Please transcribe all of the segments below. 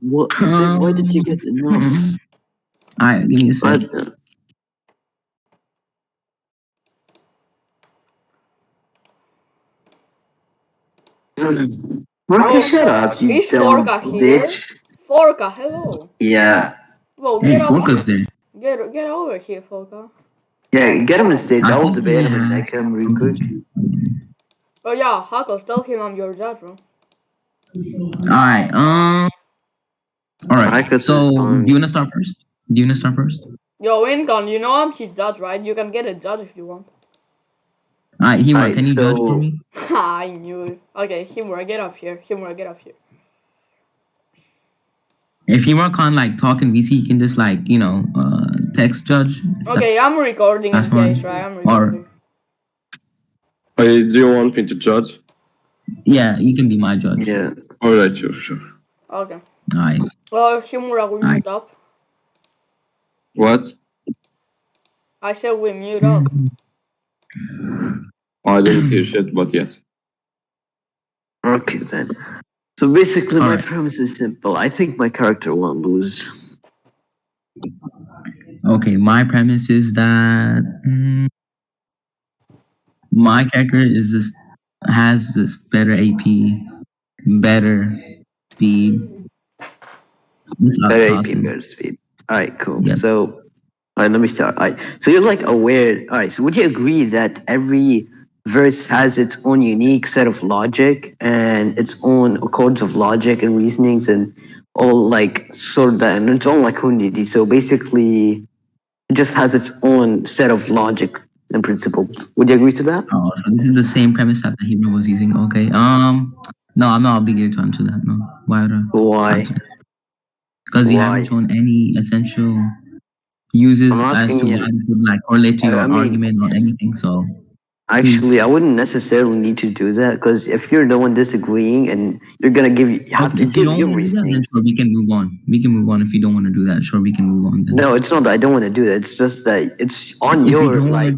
What? Then why did you get enough? Alright, give me a sec. Marcus, shut up, you Is dumb Forka here? bitch. Forka, hello. Yeah. Well, Hey, get over Forka's here. there. Get over here, Forka. Yeah, get him on stage. I I will think debate he him and has neck him real quick. Oh yeah, Hakoz, tell him I'm your judge, bro. Alright, alright. Marcus So, is do pumped. you wanna start first? Yo, Incon, you know I'm his judge, right? You can get a judge if you want. Alright, Himura, Alright, can you judge for so me? I knew it. Okay, Himura, get up here. Himura, get up here. If Himura can't like talk in VC, he can just like, text judge. Okay, I'm recording in That's fine. case, right? I'm recording. Do you want me to judge? Yeah, you can be my judge. yeah. Alright, sure. Okay. Alright. Himura, we mute up. What? I said we mute up. I didn't hear shit, but yes. Okay then. So basically, my Alright. premise is simple. I think my character won't lose. Okay, my premise is that my character has this better AP, better speed. Better AP, better speed. Alright, cool. Yep. So let me start. Alright. So you're like aware. Alright, so would you agree that every verse has its own unique set of logic and its own codes of logic and reasonings and all like sort of that, and its own like unity. So basically, it just has its own set of logic and principles. Would you agree to that? Oh, so this is the same premise that Hebrew was using. Okay. No, I'm not obligated to answer that. No. Why would I? Why? Because you haven't shown any essential uses as to why this would like correlate to your argument or anything. So actually, I wouldn't necessarily need to do that because if you're the one disagreeing and you're gonna have to give your reasoning. Then sure, we can move on. We can move on if you don't want to do that. Sure, we can move on. Then. No, it's not that I don't want to do that. It's just that it's on your like.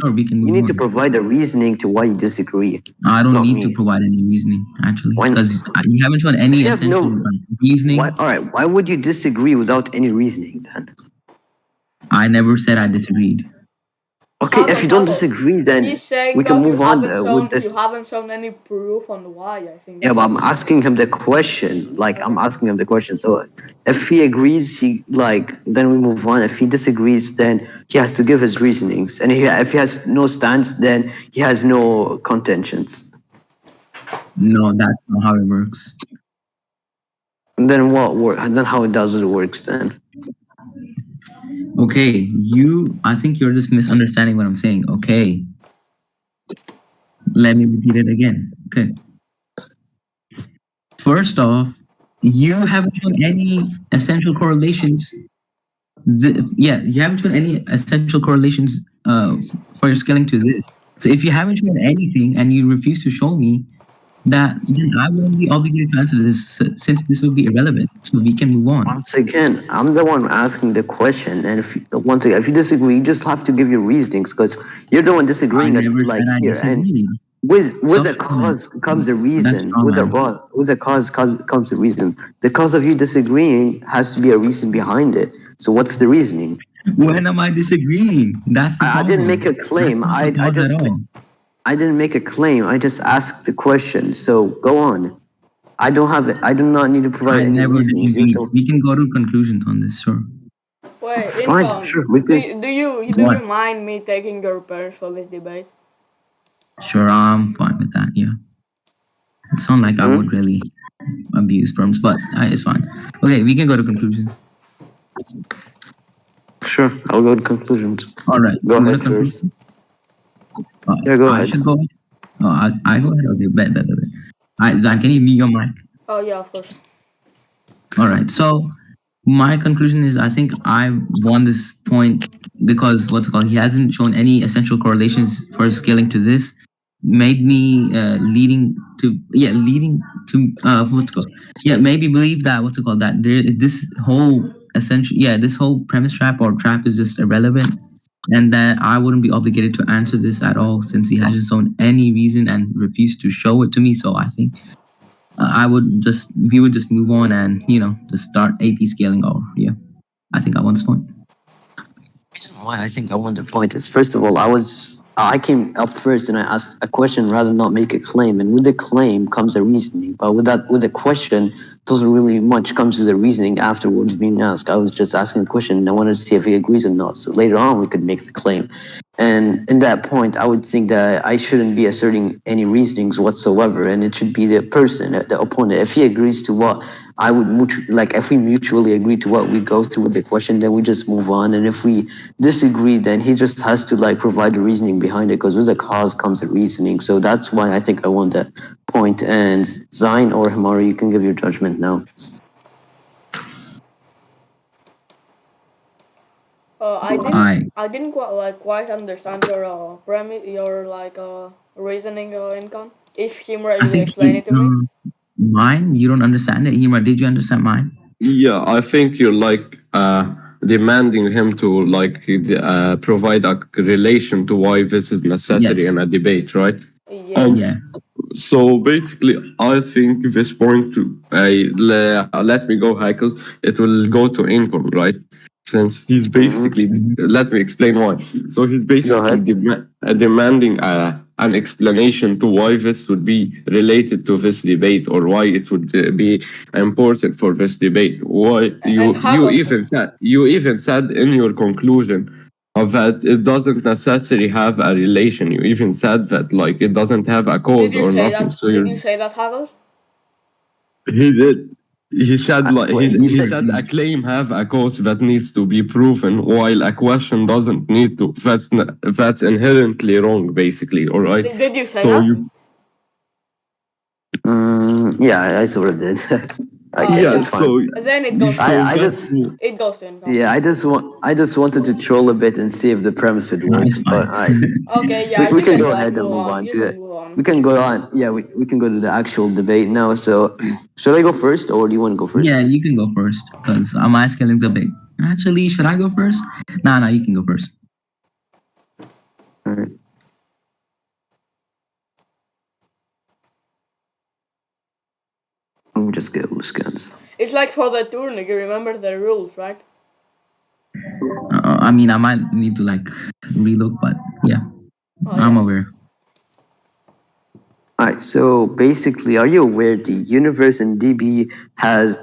Sure, we can move you need on. to provide a reasoning to why you disagree. I don't need to provide any reasoning actually because you haven't shown any essential reasoning. All right, why would you disagree without any reasoning then? I never said I disagreed. Okay, if you don't disagree, then we can move on with this. You haven't shown any proof on why, I think. Yeah, but I'm asking him the question. Like, I'm asking him the question. So if he agrees, then we move on. If he disagrees, then he has to give his reasonings. And if he has no stance, then he has no contentions. No, that's not how it works. And then then how it works then? Okay, I think you're just misunderstanding what I'm saying. Okay. Let me repeat it again. Okay. First off, you haven't shown any essential correlations. You haven't shown any essential correlations for your scaling to this. So if you haven't shown anything and you refuse to show me that, then I won't be obligated to answer this since this will be irrelevant. So we can move on. Once again, I'm the one asking the question, and if you disagree, you just have to give your reasonings because you're the one disagreeing. Like here, and with a cause comes a reason. With a cause comes a reason. The cause of you disagreeing has to be a reason behind it. So what's the reasoning? When am I disagreeing? That's the problem. I didn't make a claim. I didn't make a claim. I just asked the question. So go on. I do not need to provide any reasons. We can go to conclusions on this, sure. Wait, fine, Incon, sure. Do you mind me taking your parents for this debate? Sure, I'm fine with that. Yeah. It sounds like I would really abuse firms, but it's fine. Okay, we can go to conclusions. Sure, I'll go to conclusions. All right. Go ahead first. Yeah, go ahead. I should go ahead. Oh, I go ahead. Okay, bet. All right, Zan, can you mute your mic? Oh, yeah, of course. All right. So my conclusion is I think I won this point because he hasn't shown any essential correlations for scaling to this. Made me maybe believe that this whole premise trap or trap is just irrelevant, and that I wouldn't be obligated to answer this at all since he hasn't shown any reason and refused to show it to me. So I think we would just move on and just start AP scaling. Or I think I won this point. Reason why I think I won the point is, first of all, I came up first and I asked a question rather than not make a claim. And with the claim comes a reasoning, but with the question doesn't really much comes with the reasoning afterwards being asked. I was just asking a question and I wanted to see if he agrees or not. So later on we could make the claim. And in that point, I would think that I shouldn't be asserting any reasonings whatsoever, and it should be the person, the opponent. If he agrees to what I would if we mutually agree to what we go through with the question, then we just move on. And if we disagree, then he just has to provide the reasoning behind it, because with the cause comes the reasoning. So that's why I think I won that point. And Zain or Himari, you can give your judgment now. I didn't quite understand your reasoning, Incon. If Himra, you explain it to me. Mine, you don't understand it. Himra, did you understand mine? Yeah, I think you're demanding him to provide a relation to why this is necessary in a debate, right? Yeah. So basically, I think this point, let me go, Hakoz, it will go to Incon, right? Since he's basically, let me explain why. So he's basically demanding an explanation to why this would be related to this debate, or why it would be important for this debate. Why you even said in your conclusion that it doesn't necessarily have a relation. You even said that it doesn't have a cause or nothing. So did you say that, Hakoz? He did. He said he said a claim have a cause that needs to be proven, while a question doesn't need to. That's inherently wrong, basically. All right. Did you say that? Yeah, I sort of did. It's fine. So then it goes. It goes to Incon. Yeah, I just wanted to troll a bit and see if the premise would work. But okay, yeah, we can go ahead and move on to it. We can go on. Yeah, we can go to the actual debate now. So, should I go first, or do you want to go first? Yeah, you can go first, because my skilling's a bit. Actually, should I go first? Nah, you can go first. All right. Let me just get all the scans. It's like for the tournament, you remember the rules, right? I mean, I might need to relook, but yeah, I'm aware. Alright, so basically, are you aware the universe in DB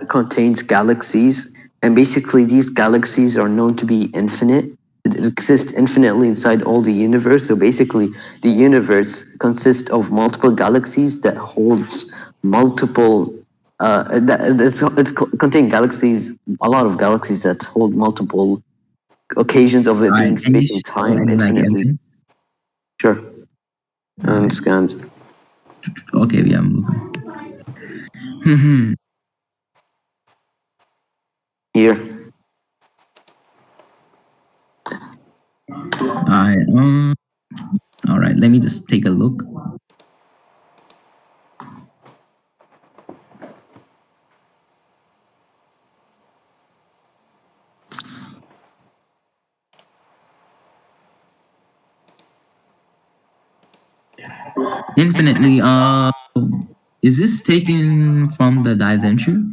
contains galaxies, and basically these galaxies are known to be infinite. It exists infinitely inside all the universe. So basically, the universe consists of multiple galaxies that holds multiple. It's contain galaxies, a lot of galaxies that hold multiple occasions of it being space and time infinitely. Sure. And scans. Okay, yeah, I'm moving. Here. All right, let me just take a look. Infinitely, is this taken from the Daizenshu?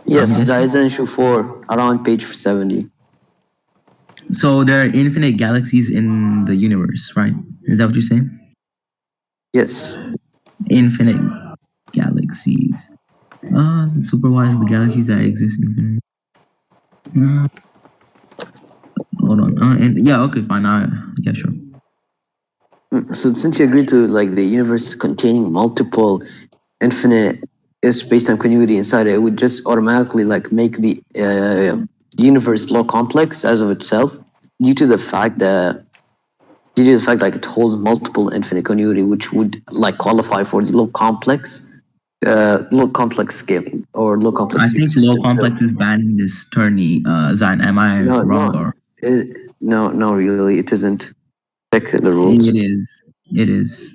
Yes, Daizenshu 4, around page 70. So there are infinite galaxies in the universe, right? Is that what you're saying? Yes. Infinite galaxies. Supervise the galaxies that exist in infinite. Hold on. Yeah, okay, fine. Yeah, sure. So since you agreed to the universe containing multiple infinite space-time continuity inside it, it would just automatically make the universe law complex as of itself, due to the fact that it holds multiple infinite continuity, which would qualify for the low complex scaling or low complex. I think low complex is banned in this tourney. Zain, am I wrong? No, really, it isn't. Check the rules. It is.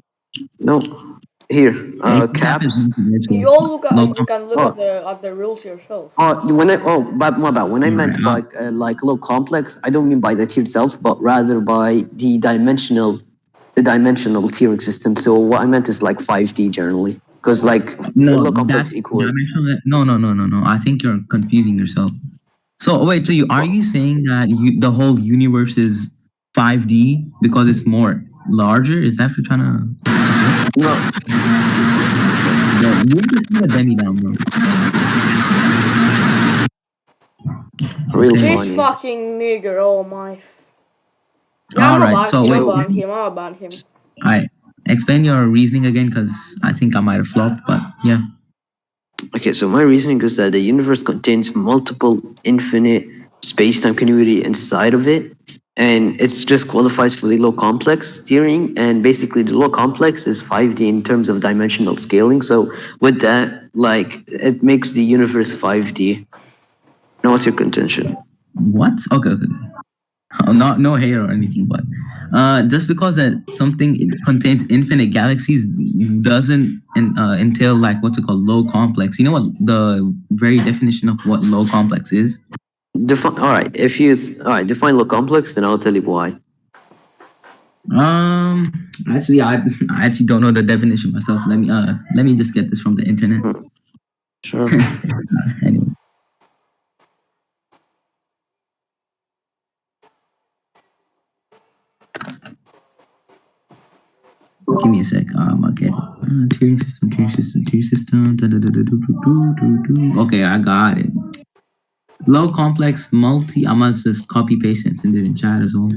No. Here, caps. You can look at the rules yourself. When I meant by low complex, I don't mean by the tier itself, but rather by the dimensional tiering system. So what I meant is 5D generally. Because like No, low complex that's equal. dimensional. No. I think you're confusing yourself. So wait, so are you saying that the whole universe is 5D because it's more larger? Is that what you're trying to say? No, Bro, you just need a demi down, bro. real Okay. This funny. fucking nigger, oh my. Yeah, All I'm right. about, So I'm wait, about him. I'm about him. I explain your reasoning again because I think I might have flopped, but yeah. Okay, so my reasoning is that the universe contains multiple infinite space-time continuity inside of it, and it just qualifies for the low complex theory. And basically, the low complex is 5D in terms of dimensional scaling. So with that, like, it makes the universe 5D. Now, what's your contention? What? Okay. Not no hate or anything, but just because that something contains infinite galaxies doesn't entail like what's it called low complex. You know what the very definition of what low complex is? Define. All right, define low complex, then I'll tell you why. Actually, I actually don't know the definition myself. Let me just get this from the internet. Sure. Anyway. Give me a sec. Okay. Tiering system. Okay, I got it. Low complex multi. I must just copy paste and send it in chat as well,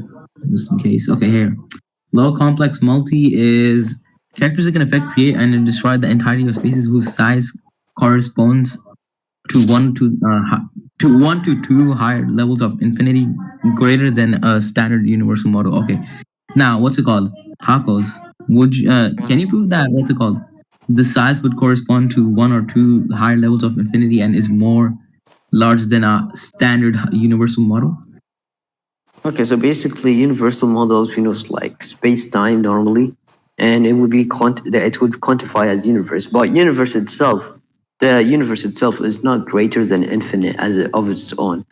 just in case. Okay, here. Low complex multi is characters that can affect, create, and destroy the entirety of spaces whose size corresponds to one to two higher levels of infinity greater than a standard universal model. Okay. Now, what's it called? Hakoz. Would you, can you prove that? What's it called? The size would correspond to one or two higher levels of infinity and is more large than a standard universal model? Okay, so basically, universal models, like space-time normally, and it would be it would quantify as universe. But the universe itself is not greater than infinite of its own.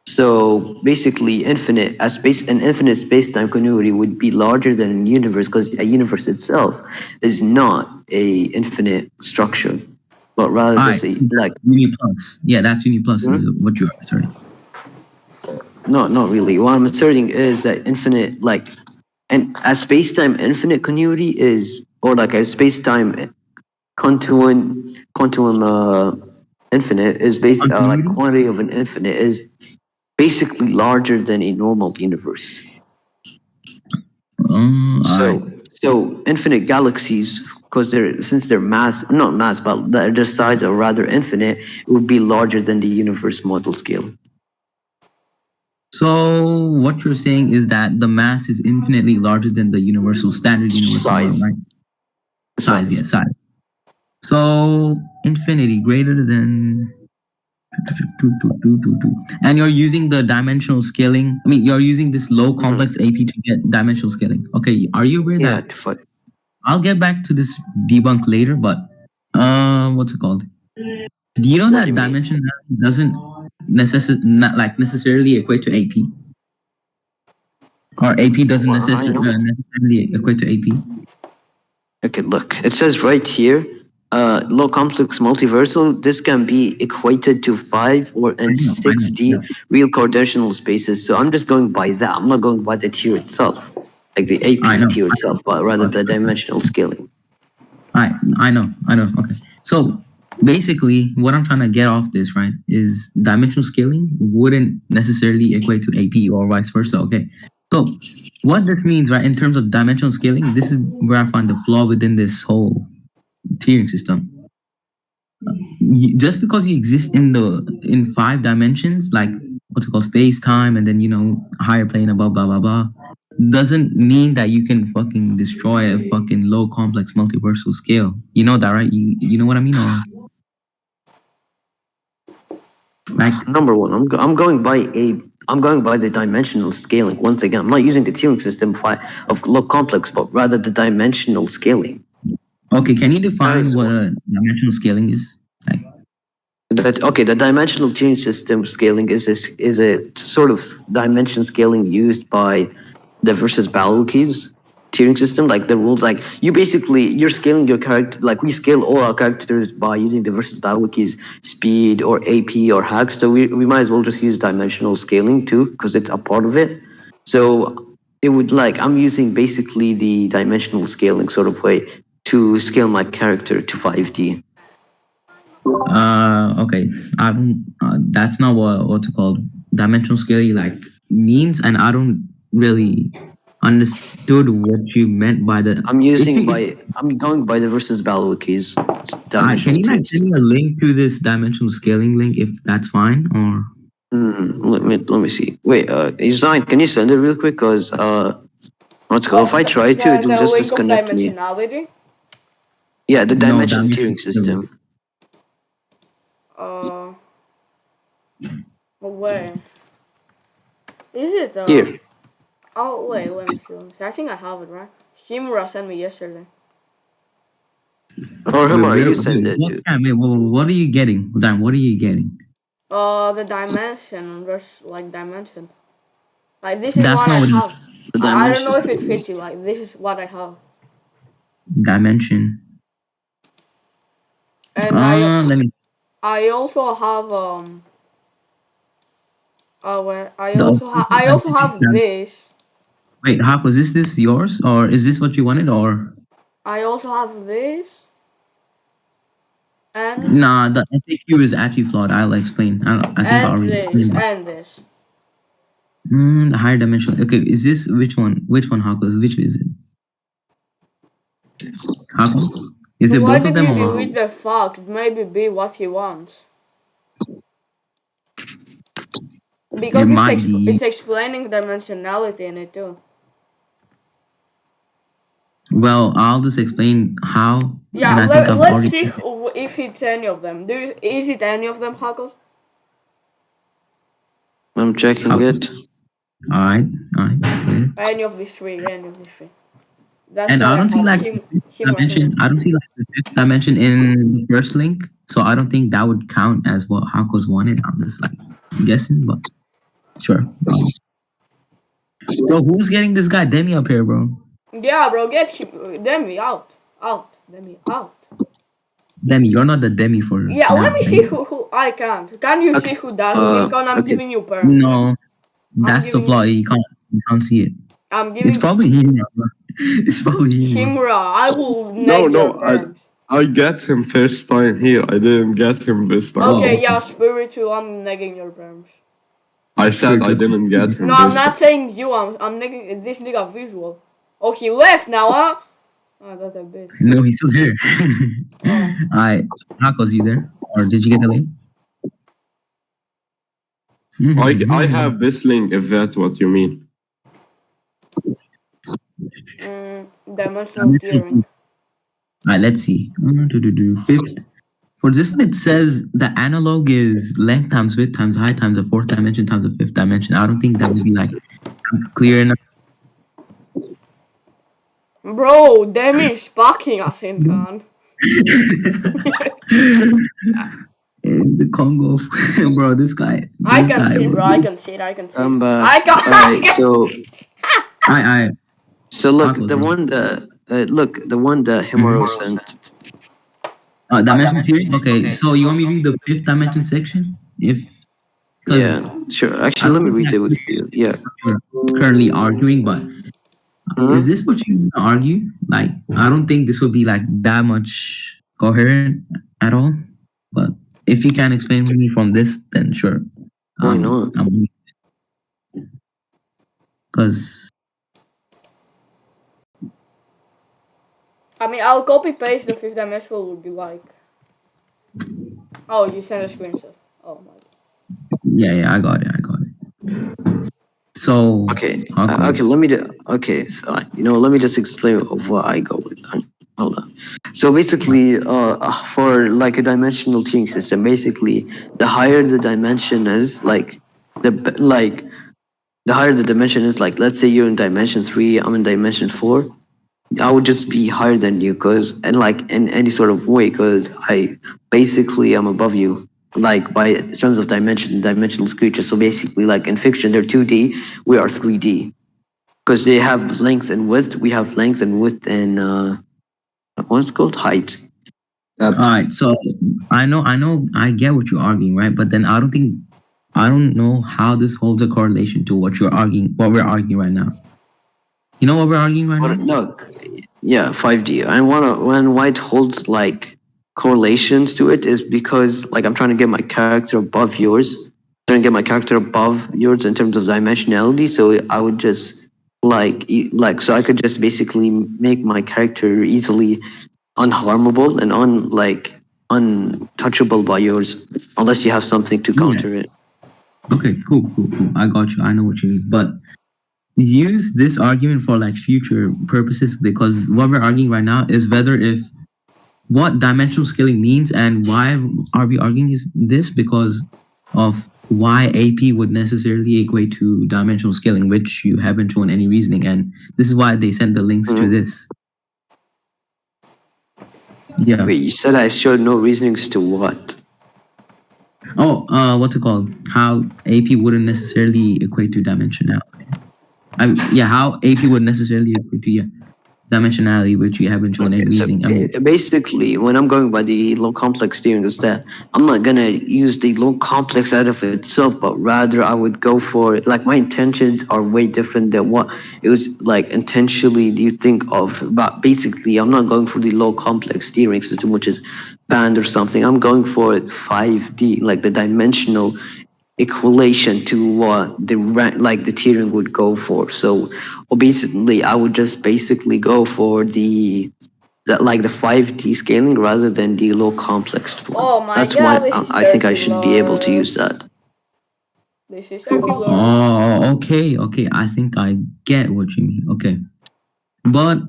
So basically, an infinite space-time continuity would be larger than a universe because a universe itself is not a infinite structure, but rather just like Uni plus. Yeah, that's Uni plus is what you're asserting. No, not really. What I'm asserting is that infinite, and a space-time infinite continuity is, or like a space-time quantum infinite is basically like quantity of an infinite is basically larger than a normal universe. So infinite galaxies, because since their not mass, but their size are rather infinite, it would be larger than the universe model scale. So what you're saying is that the mass is infinitely larger than the universal standard universal model, right? Size. So infinity greater than and you're using the dimensional scaling. I mean, you're using this low complex AP to get dimensional scaling. Okay, are you aware that? I'll get back to this debunk later, but what's it called? Do you know that dimension doesn't necessarily equate to AP? Or AP doesn't necessarily equate to AP? Okay, look, it says right here, low complex multiversal, this can be equated to 5 or 6D real coordinational spaces. So I'm just going by that. I'm not going by the tier itself, like the AP tier itself, but rather the dimensional scaling. I know. Okay. So basically, what I'm trying to get off this, right, is dimensional scaling wouldn't necessarily equate to AP or vice versa. Okay. So what this means, right, in terms of dimensional scaling, this is where I find the flaw within this whole tiering system. Just because you exist in 5 dimensions, like what's it called, space, time, and then higher plane above, blah blah blah, doesn't mean that you can fucking destroy a fucking low complex multiversal scale. You know that, right? You know what I mean? Or like number one, I'm going by the dimensional scaling. Once again, I'm not using the tiering system of low complex, but rather the dimensional scaling. Okay, can you define what dimensional scaling is? The dimensional tiering system scaling is a sort of dimension scaling used by the versus value keys. tiering system, like the rules, like you're scaling your character, like we scale all our characters by using the versus battle keys, speed or AP or hacks. So we might as well just use dimensional scaling too, because it's a part of it. So it would like I'm using basically the dimensional scaling sort of way to scale my character to 5D. Okay. I don't. That's not what's it called. Dimensional scaling like means, and I don't really understood what you meant by the. I'm going by the versus battle keys. Can you like send me a link to this dimensional scaling link if that's fine, or? Let me see. Wait, Design, can you send it real quick? Cause let's go. If I try to, it will just disconnect me. Dimensionality? Yeah, the dimension tiering system. Where? Is it? Here. Oh wait, let me see. I think I have it right. Shimura sent me yesterday. Or Himara, you send it to. What are you getting? Dan, what are you getting? The dimension versus like dimension. Like this is That's what I not have. what I don't know if it fits you. Like this is what I have. Dimension. And I also have I also have this. Wait, Hakoz, is this yours or is this what you wanted or? I also have this. And nah, the FAQ is actually flawed. I'll explain. I think I already explained. And this. The higher dimension. Okay, is this which one? Which one, Hakoz? Which is it? Hakoz? Is it both of them? Why did you delete the fact? Maybe be what he wants. Because it's explaining dimensionality in it too. Well, I'll just explain how. Yeah, and let's see if it's any of them. Is it any of them, Hakoz? I'm checking it. Alright. Any of these three. That's and I don't see like dimension. I don't see like the fifth dimension in the first link, so I don't think that would count as what Hakoz wanted. I'm just like guessing, but sure. Bro, who's getting this guy Demi up here, bro? Yeah, bro, get him. Demi out. Demi out. Demi, you're not the Demi for. Yeah, now. Let me see who I can't. Can you see who does? I'm giving you perm. No, that's the flaw. You can't see it. I'm giving. It's probably him. It's probably him. Shimura, I will. No, I get him first time here. I didn't get him this time. Okay, yeah, spiritual. I'm negging your perms. I said I didn't get him. No, I'm not saying you. I'm negging this nigga visual. Oh, he left now, huh? Oh, that's a bitch. No, he's still here. Alright, Hakoz, you there? Or did you get the link? I have this link, if that's what you mean. Dimensional tiering. Alright, let's see. Fifth. For this one, it says the analog is length times width times height times the fourth dimension times the fifth dimension. I don't think that would be like clear enough. Bro, Demi is sparking us in Khan. In the Congo, bro, this guy. I can see, bro. I can see it. So look, the one that Himaro sent. Dimension theory. Okay, so you want me to read the fifth dimension section? Yeah, sure. Actually, let me read it with you. Yeah. Currently arguing, but. Is this what you want to argue? Like, I don't think this would be like that much coherent at all. But if you can explain to me from this, then sure. Why not? Because I mean, I'll copy paste the fifth dimensional would be like. Oh, you sent a screenshot. Oh my god. Yeah, I got it. So okay, let me just explain what I go with. Hold on. So basically, for like a dimensional tiering system, basically, the higher the dimension is, the higher the dimension is. Like, let's say you're in dimension 3, I'm in dimension 4. I would just be higher than you, in any sort of way, because I'm above you. Like by terms of dimensional creatures. So basically, like in fiction, they're 2D, we are 3D. because they have length and width. We have length and width and what's it called height. All right, so I get what you're arguing, right? But then I don't know how this holds a correlation to what we're arguing right now. You know what we're arguing right But now? look, yeah, 5D. And when white holds like correlations to it is because like I'm trying to get my character above yours, trying to get my character above yours in terms of dimensionality. So I would just so I could just basically make my character easily unharmable and untouchable by yours, unless you have something to counter it. Okay, cool. I got you. I know what you mean. But use this argument for like future purposes, because what we're arguing right now is what dimensional scaling means, and why are we arguing is this because of why AP would necessarily equate to dimensional scaling, which you haven't shown any reasoning, and this is why they sent the links to this. Yeah. Wait, you said I showed no reasonings to what? Oh, what's it called? How AP wouldn't necessarily equate to dimensionality. How AP would necessarily equate to dimensionality, which you haven't shown any reasoning. Basically, when I'm going by the low complex theory, is that I'm not gonna use the low complex out of itself, but rather I would go for like my intentions are way different than what it was like intentionally. Do you think of? But basically, I'm not going for the low complex steering system, which is band or something. I'm going for 5D, like the dimensional equation to what the tiering would go for. So, basically, I would just basically go for the 5D scaling rather than the low complex one. Oh my That's god, why I think I should be able to use that. This is circular. Oh, okay. I think I get what you mean. Okay. But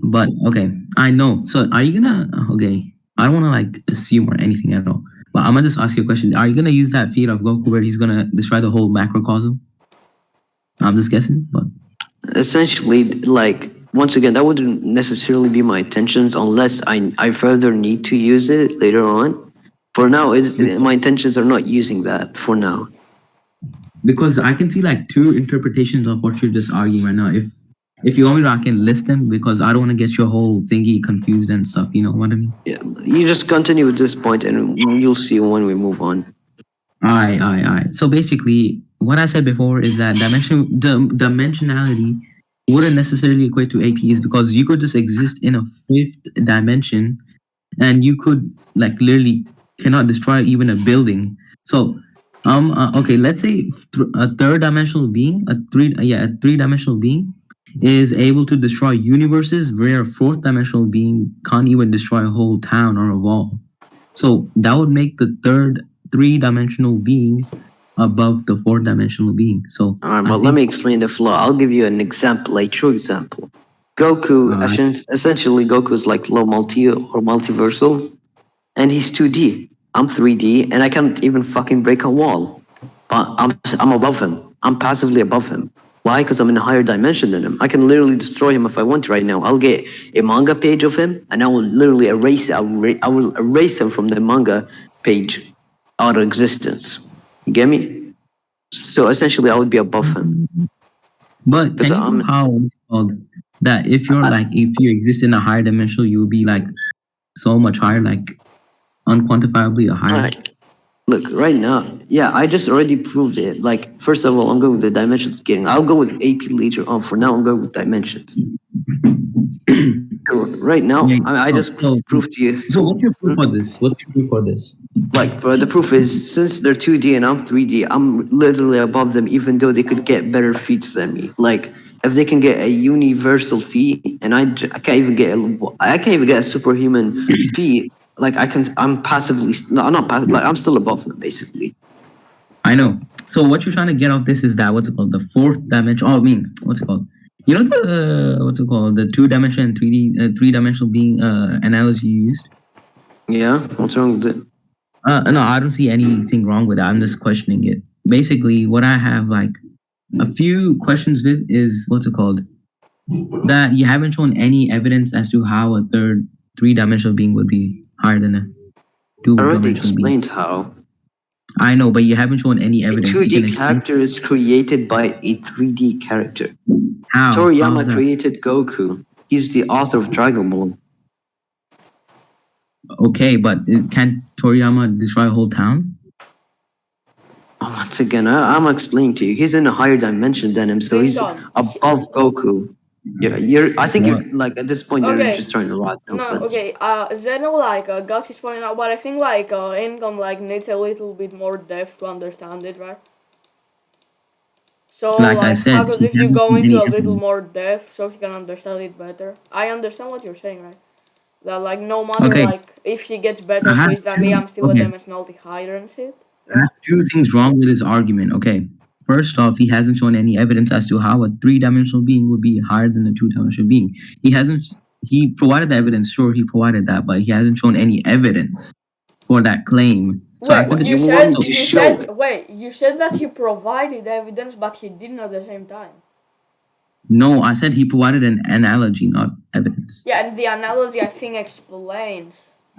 okay, I know. So are you gonna I don't wanna like assume or anything at all. But I'm gonna just ask you a question. Are you gonna use that feat of Goku where he's gonna destroy the whole macrocosm? I'm just guessing, but essentially, like once again, that wouldn't necessarily be my intentions unless I further need to use it later on. For now, my intentions are not using that for now. Because I can see like two interpretations of what you're just arguing right now. If you want me to, I can list them because I don't want to get your whole thingy confused and stuff. You know what I mean? Yeah, you just continue with this point and you'll see when we move on. All right. So basically, what I said before is that dimensionality wouldn't necessarily equate to APs because you could just exist in a fifth dimension and you could like literally cannot destroy even a building. So okay, let's say a three-dimensional being is able to destroy universes where a fourth-dimensional being can't even destroy a whole town or a wall. So that would make the third three-dimensional being above the fourth-dimensional being. So all right, let me explain the flaw. I'll give you an example, a true example. Goku, essentially, Goku is like low multi or multiversal, and he's 2D. I'm 3D, and I can't even fucking break a wall. But I'm above him. I'm passively above him. Why? Because I'm in a higher dimension than him. I can literally destroy him if I want right now. I'll get a manga page of him, and I will literally erase it. I will erase him from the manga page out of existence. You get me? So essentially, I would be above him. But can you know how that if you exist in a higher dimension, you would be like so much higher, like unquantifiably higher? Right. Look, right now, yeah, I just already proved it. Like, first of all, I'm going with the dimension scaling. I'll go with AP later on. For now, I'm going with dimensions. Right now, I just proved to you. So what's your proof for this? Like, the proof is, since they're 2D and I'm 3D, I'm literally above them, even though they could get better feats than me. Like, if they can get a universal feat, and I can't even get a superhuman feat. Like I'm passively, not passively, like I'm still above them basically. I know. So what you're trying to get off this is that what's it called? The fourth dimension. Oh, I mean, what's it called? You know the 2-dimensional and 3-dimensional being analogy you used? Yeah. What's wrong with it? No, I don't see anything wrong with it. I'm just questioning it. Basically, what I have like a few questions with is what's it called? That you haven't shown any evidence as to how a third 3-dimensional being would be higher than a 2-dimensional being. I already explained how. I know, but you haven't shown any A evidence. 2D character is created by a 3D character. How? Toriyama How's that? created Goku. He's the author of Dragon Ball. Okay, but can't Toriyama destroy a whole town? Once again, I'm explaining to you. He's in a higher dimension than him, so he's Incon. above Goku. Yeah, I think you're like at this point you're Okay. just trying to rot. No No, offense. okay. Zeno got his point out, but I think Income needs a little bit more depth to understand it, right? So Like I said, Hakoz, he if you hasn't go shown into any a little evidence. more depth, so he can understand it better. I understand what you're saying, right? That no matter Okay. if he gets better I have quiz than me, two- I'm still okay. a dimensionality higher and shit. I have two things wrong with his argument. Okay. First off, he hasn't shown any evidence as to how a 3-dimensional being would be higher than a 2-dimensional being. He provided the evidence, sure, he provided that, but he hasn't shown any evidence for that claim. So I Wait, couldn't- you said that he provided evidence, but he didn't at the same time. No, I said he provided an analogy, not evidence. Yeah, and the analogy I think explains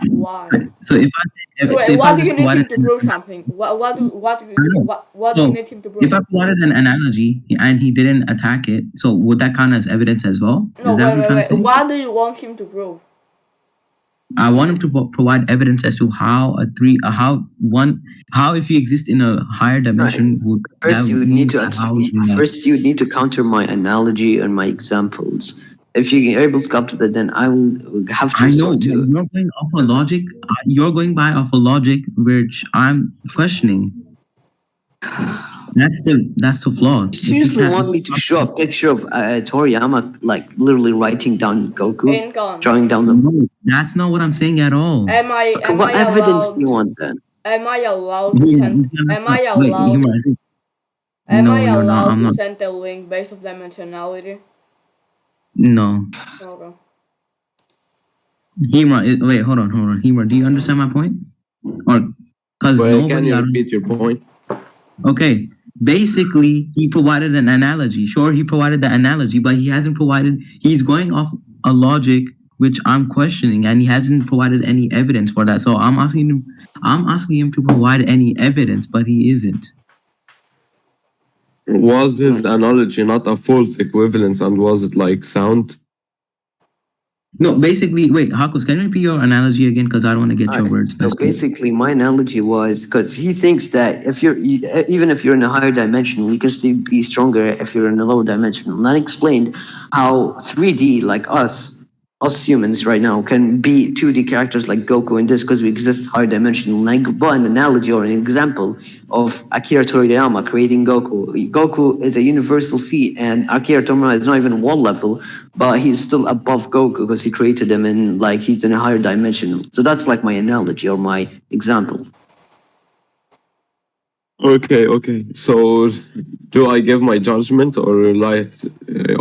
why. So if I Wait, so if what I do just you need him provided to prove something? What do So, you need him to prove? if I provided an analogy and he didn't attack it, so would that count as evidence as well? No, Is that what you're trying to say? What do you want him to prove? I want him to provide evidence as to how how if you exist in a higher dimension would First, that you would need means to how would you know? first you would need to counter my analogy and my examples. If you're able to come to that, then I will have to I know resort but to. you're going off a logic. You're going by off a logic which I'm questioning. That's the flaw. You seriously want me to show a picture of Toriyama literally writing down Goku, Incon. drawing down the. No, that's not what I'm saying at all. Okay, what evidence do you want then? Am I allowed to send? Am I Wait, allowed? Humor, I think- Am No, I you're not. allowed I'm to not. send a link based on dimensionality? No. Okay. Hemra, wait, hold on. Hemra, do you understand my point? Or because Well, can nobody. you repeat your point? Okay, basically, he provided an analogy. Sure, he provided the analogy, but he hasn't provided. He's going off a logic which I'm questioning, and he hasn't provided any evidence for that. So I'm asking him to provide any evidence, but he isn't. Was his analogy not a false equivalence, and was it like sound? No, basically, wait, Hakoz, can you repeat your analogy again? Because I don't want to get your words. So basically, my analogy was because he thinks that even if you're in a higher dimension, you can still be stronger if you're in a lower dimension. And I explained how 3D, like us humans right now, can be 2D characters like Goku in this because we exist higher dimension. And I brought an analogy or an example of Akira Toriyama creating Goku. Goku is a universal feat, and Akira Toriyama is not even one level, but he's still above Goku because he created him and he's in a higher dimension. So that's like my analogy or my example. Okay. So, do I give my judgment or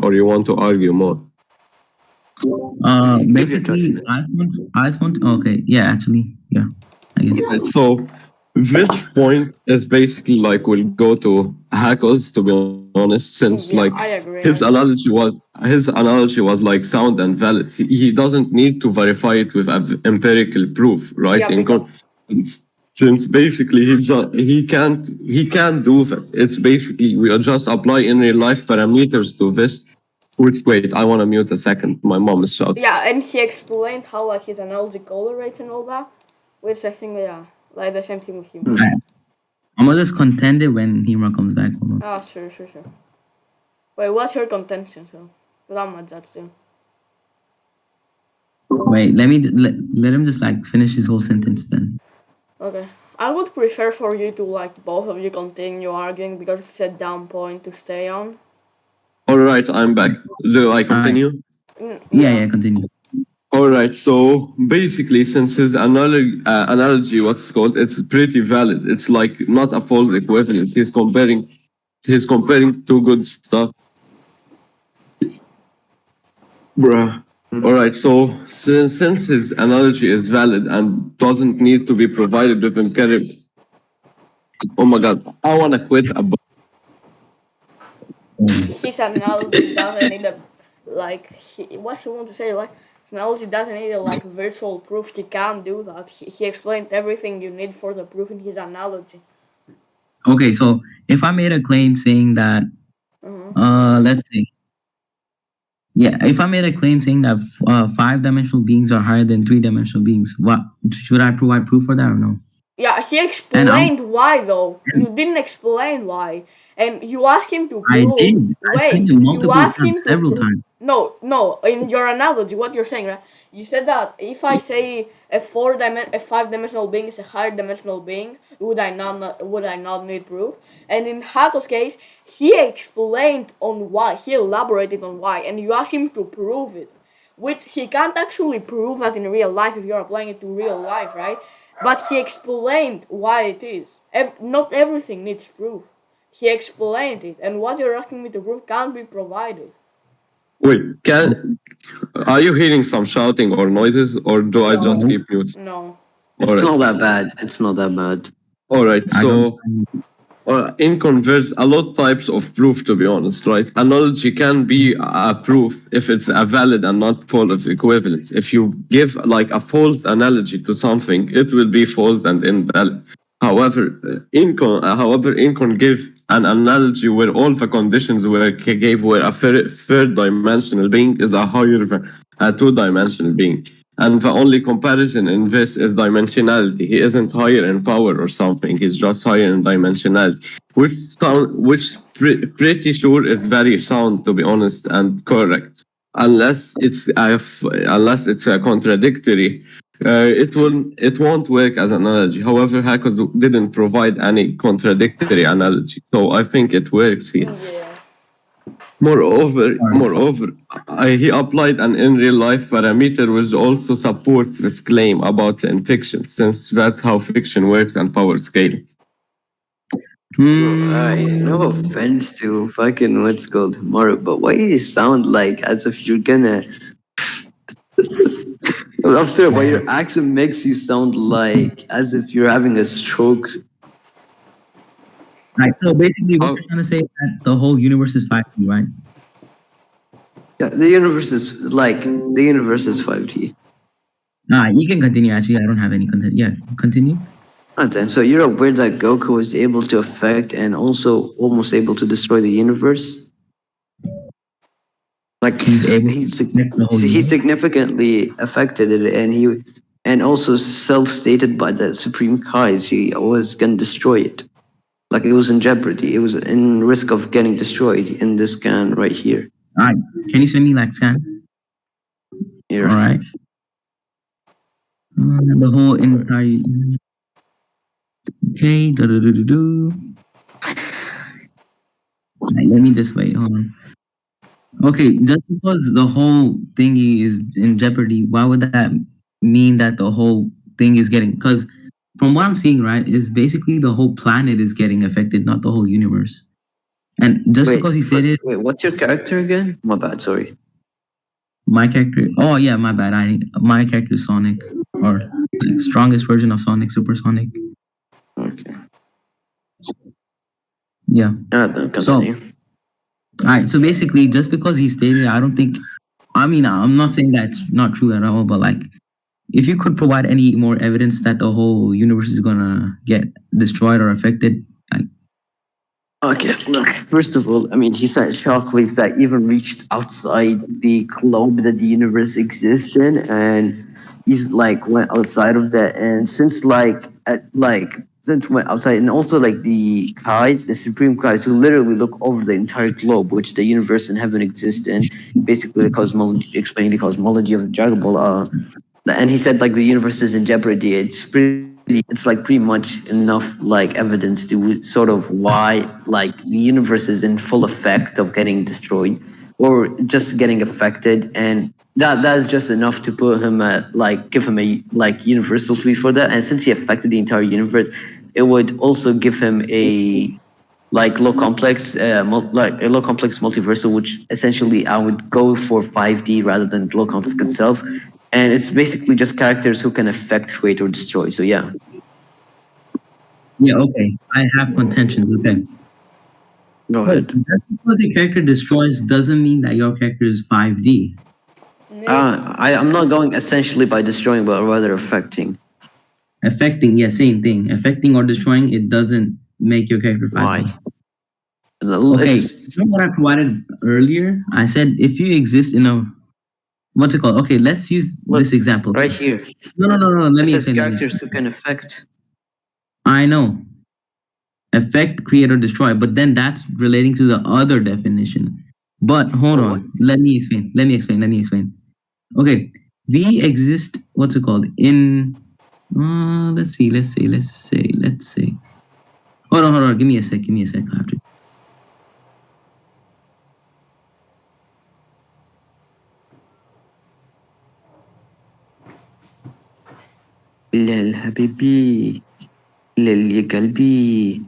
or you want to argue more? Basically, I just want. Okay, yeah, actually, yeah, I guess. Right, so, which point is basically will go to Hakoz, to be honest, since Yeah, I agree. his analogy was like sound and valid. He doesn't need to verify it with empirical proof, right? Yeah, Since basically he can't do that. It's basically we just apply in real life parameters to this. Wait, I want to mute a second. My mom is shouting. Yeah, and he explained how his analogy correlates and all that, which I think like the same thing with him. I'm gonna just contend it when Hemra comes back. Hold on. Ah, sure. Wait, what's your contention? So, without my judge too. Wait, let him just finish his whole sentence then. Okay. I would prefer for you to both of you continue arguing because it's a down point to stay on. All right, I'm back. Do I continue? Yeah, continue. All right. So basically, since his analogy, what's called, it's pretty valid. It's not a false equivalence. He's comparing two good stuff. Bruh. All right. So since his analogy is valid and doesn't need to be provided with empirical. Oh my God! I wanna quit. His analogy doesn't need what he want to say analogy doesn't need a virtual proof. He can't do that. He explained everything you need for the proof in his analogy. Okay, so if I made a claim saying that, let's say, yeah, if I made a claim saying that five-dimensional beings are higher than three-dimensional beings, what should I provide proof for that or no? Yeah, he And explained why though. You didn't explain why. And you asked him to I prove. did. I said Wait, it you multiple asked times, him to several prove. times. No. In your analogy, what you're saying, right? You said that if I say a five-dimensional being is a higher dimensional being, would I not need proof? And in Hako's case, he explained on why. He elaborated on why, and you asked him to prove it, which he can't actually prove that in real life if you're applying it to real life, right? But he explained why it is. Not everything needs proof. He explained it, and what you're asking me to prove can't be provided. Wait, are you hearing some shouting or noises, or do I just keep mute? No. It's Alright. not that bad. It's not that bad. All right, I don't. so in converse, a lot of types of proof, to be honest, right? Analogy can be a proof if it's a valid and not false equivalence. If you give like a false analogy to something, it will be false and invalid. However, Incon gave an analogy where all the conditions were gave where a third dimensional being is a higher than a two-dimensional being. And the only comparison in this is dimensionality. He isn't higher in power or something. He's just higher in dimensionality, which pretty sure is very sound, to be honest, and correct. Unless it's a contradictory, it won't work as an analogy. However, Hackers didn't provide any contradictory analogy, so I think it works here. Yeah. Moreover, he applied an in real life parameter which also supports this claim about infection, since that's how fiction works and power scale. Alright, no offense to fucking what's called Mario, but why do you sound like as if you're gonna? I'm sorry, but your accent makes you sound like as if you're having a stroke. Right. So basically, what you're trying to say is that the whole universe is 5D, right? Yeah, the universe is 5D. You can continue. Actually, I don't have any content. Yeah, continue. Then, so you're aware that Goku is able to affect and also almost able to destroy the universe? Like He's able he to connect the whole universe. significantly affected it, and also self-stated by the Supreme Kais he was gonna destroy it. Like it was in jeopardy. It was in risk of getting destroyed in this scan right here. All right. Can you send me like scans? Here. All right. The whole entire. Okay. Right, let me just wait. Hold on. Okay, just because the whole thingy is in jeopardy, why would that mean that the whole thing is getting? Because from what I'm seeing, right, is basically the whole planet is getting affected, not the whole universe. And just because he said it, Wait, what's your character again? My bad, sorry. my character. Oh yeah, my bad. My character is Sonic, or like strongest version of Sonic, Super Sonic. Okay. Yeah. Then continue. All right. So basically, just because he stated, I don't think. I mean, I'm not saying that's not true at all, but like, if you could provide any more evidence that the whole universe is gonna get destroyed or affected, like. Okay, look, first of all, I mean, he said shockwaves that even reached outside the globe that the universe exists in, and he's like went outside of that, and since went outside, and also like the Kais, the Supreme Kais, who literally look over the entire globe, which the universe and heaven exist in, basically the cosmology, explaining the cosmology of the Dragon Ball, and he said like the universe is in jeopardy. It's like pretty much enough like evidence to sort of why like the universe is in full effect of getting destroyed or just getting affected, and that is just enough to put him at like give him a like universal tweet for that. And since he affected the entire universe, it would also give him a like low complex multiversal, which essentially I would go for 5D rather than low complex itself. And it's basically just characters who can affect, create, or destroy. So yeah. Yeah. Okay. I have contentions. Okay. Go ahead. Just because a character destroys doesn't mean that your character is 5D. I'm not going essentially by destroying, but rather affecting. Affecting, yeah, same thing. Affecting or destroying, it doesn't make your character 5D. Why? Okay, It's you know what I provided earlier? I said if you exist in a what's it called? Okay, let's use look this example. right here. No. Let It me says explain. characters who can affect. I know. Affect, create, or destroy, but then that's relating to the other definition. But hold Oh, what? on. Let me explain. Okay. We exist, what's it called? In let's say. Hold on. Give me a sec. I have to. ليل حبيبي ليل يا قلبي.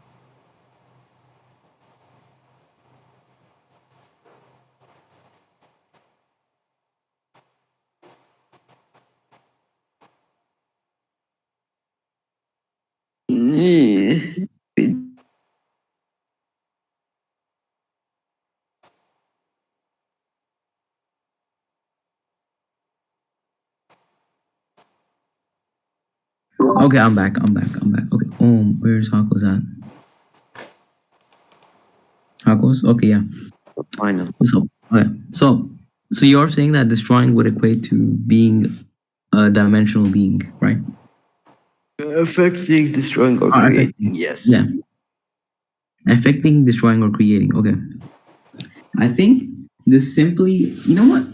Okay, I'm back. Okay. Where's Hakoz at? Hakoz? Okay, yeah. Final. Okay. So you're saying that destroying would equate to being a dimensional being, right? Affecting, destroying, or creating. Affecting. Yes. Yeah. Affecting, destroying, or creating. Okay. I think this simply, you know what?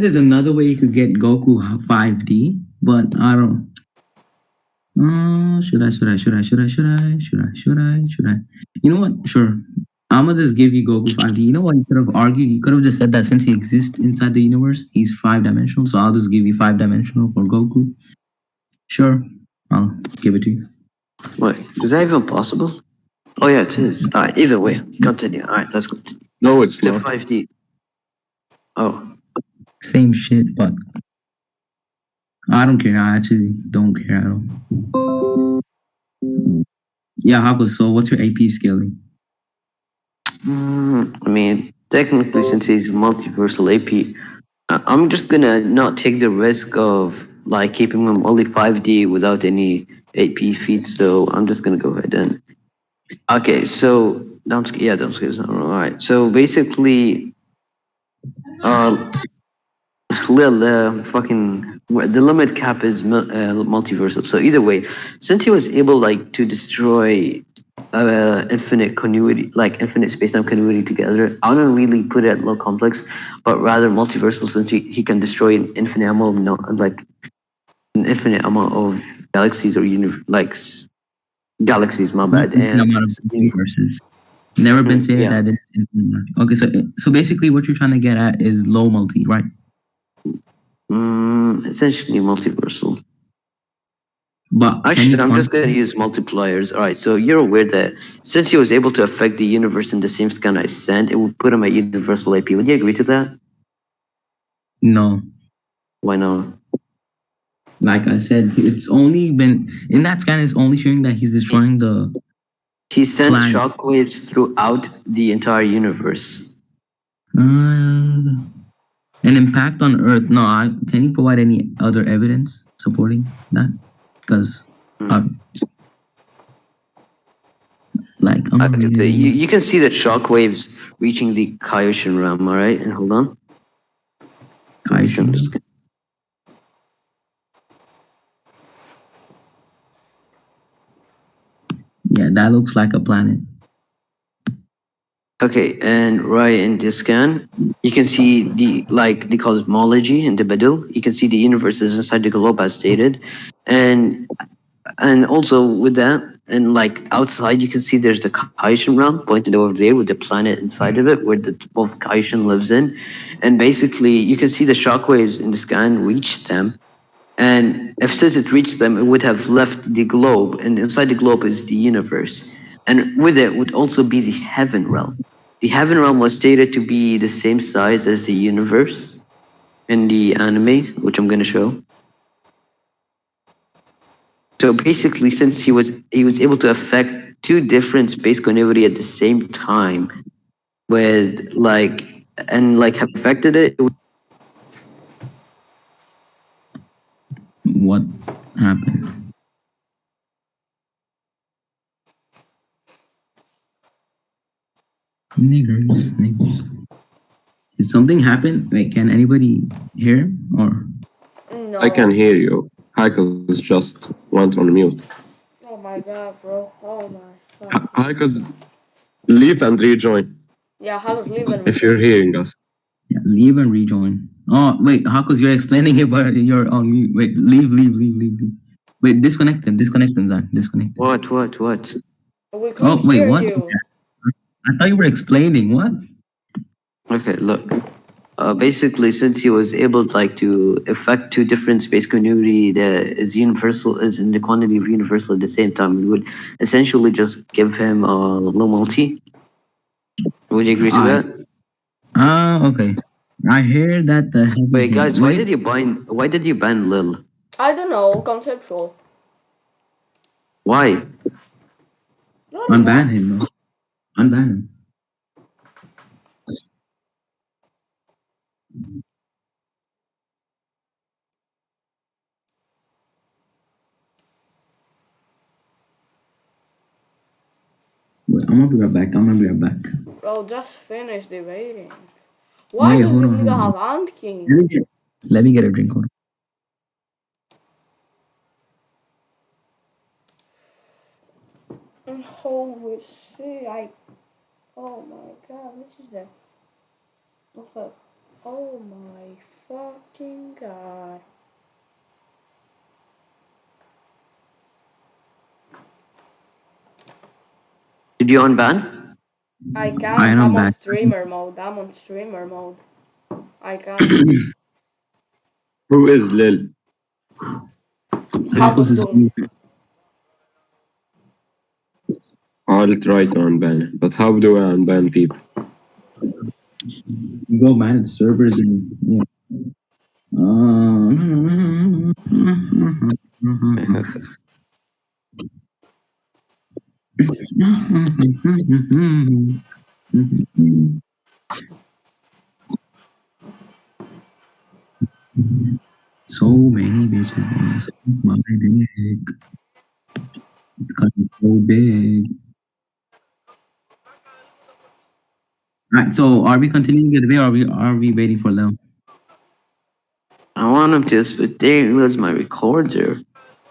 There's another way you could get Goku 5D, but I don't. Should I? You know what? Sure. I'm gonna just give you Goku 5D. You know what? You could have argued. You could have just said that since he exists inside the universe, he's 5-dimensional. So I'll just give you 5-dimensional for Goku. Sure. I'll give it to you. What? Is that even possible? Oh yeah, it is. All right. Either way, continue. All right, let's go. No, it's It's a not. 5D. Oh, Same shit, but I don't care. I actually don't care at all. Yeah, Hako, so what's your AP scaling? I mean, technically, since he's multiversal AP, I'm just gonna not take the risk of like keeping him only 5D without any AP feats. So I'm just gonna go ahead and. Okay, so downscale is not wrong. All right, so basically, uh, Lil, the limit cap is multiversal. So either way, since he was able like to destroy infinite continuity, like infinite space-time continuity together, I don't really put it at low complex, but rather multiversal since he can destroy an infinite amount of an infinite amount of galaxies or galaxies. My bad. Infinite And amount of universes. Never been said yeah, that it's infinite. Okay, so basically what you're trying to get at is low multi, right? essentially multiversal. But Actually, I'm just going to use multipliers. All right, so you're aware that since he was able to affect the universe in the same scan I sent, it would put him at universal AP. Would you agree to that? No. Why not? Like I said, it's only been in that scan. It's only showing that he's destroying the. He sent planet. shockwaves throughout the entire universe. An impact on Earth. No, can you provide any other evidence supporting that? Because, you can see that shockwaves reaching the Kaioshin realm. All right, and hold on. Kaioshin. Yeah, that looks like a planet. Okay, and right in this scan, you can see the cosmology in the middle. You can see the universe is inside the globe as stated, and also with that, and like outside, you can see there's the Kaishin realm pointed over there with the planet inside of it, where both Kaishin lives in, and basically you can see the shockwaves in the scan reach them, and if since it reached them, it would have left the globe, and inside the globe is the universe, and with it would also be the heaven realm. The heaven realm was stated to be the same size as the universe in the anime, which I'm going to show. So basically, since he was able to affect two different space continuity at the same time, with have affected it. What happened? Niggers, niggers. Did something happen? Wait, can anybody hear him? Or No. I can hear you. Hakoz just went on mute. Oh my god, bro. Oh my Hakoz, leave and rejoin Yeah, how does leave and if you're rejoin? hearing us. yeah, leave and rejoin. Oh wait, Hakoz, you're explaining it, but you're on mute. Wait, leave. Wait, disconnect them, Zach. Disconnect them. What? We Oh couldn't wait, hear what? you. I thought you were explaining. What? Okay, look. Basically, since he was able like to affect two different space continuity that is universal, is in the quantity of universal at the same time, we would essentially just give him a low multi. Would you agree to that? Okay. I hear that the heavy Wait, hit. guys, why did you ban? Why did you ban Lil? I don't know, conceptual. Why? Unban him, bro. Unban him. Wait, I'm gonna be right back. Bro, just finish debating. Why Wait, does hold this on. nigga have Ant King? Let me get a drink. Hold Holy shit, oh my god, what is that? What's up? Oh my fucking god. Did you unban? I can't, Alright, I'm on back. streamer mode. I can't. Who is Lil? Hakoz is Hakoz. I'll try to unban, but how do I unban people? You go manage servers and yeah. So many bitches wanna suck my dick. Cause it's so big. Right, so are we continuing the debate or are we waiting for Lil? I want him to spit. There was my recorder.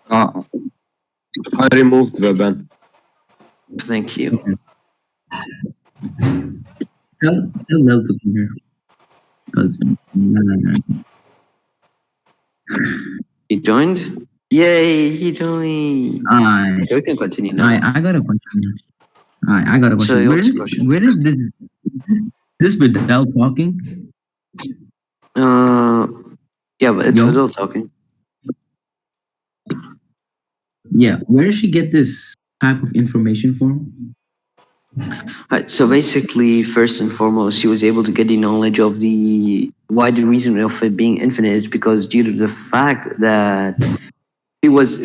I removed the ban. Thank you. Tell Lil to come here. Because He joined. Yay! He joined. I Okay, we can continue now. I got a question. I got a So question. what's the question? Where is this Vidal talking? Yeah, but it's Yo. Vidal talking. Yeah, where does she get this type of information from? Right, so basically, first and foremost, he was able to get the knowledge of the why the reason of it being infinite is because due to the fact that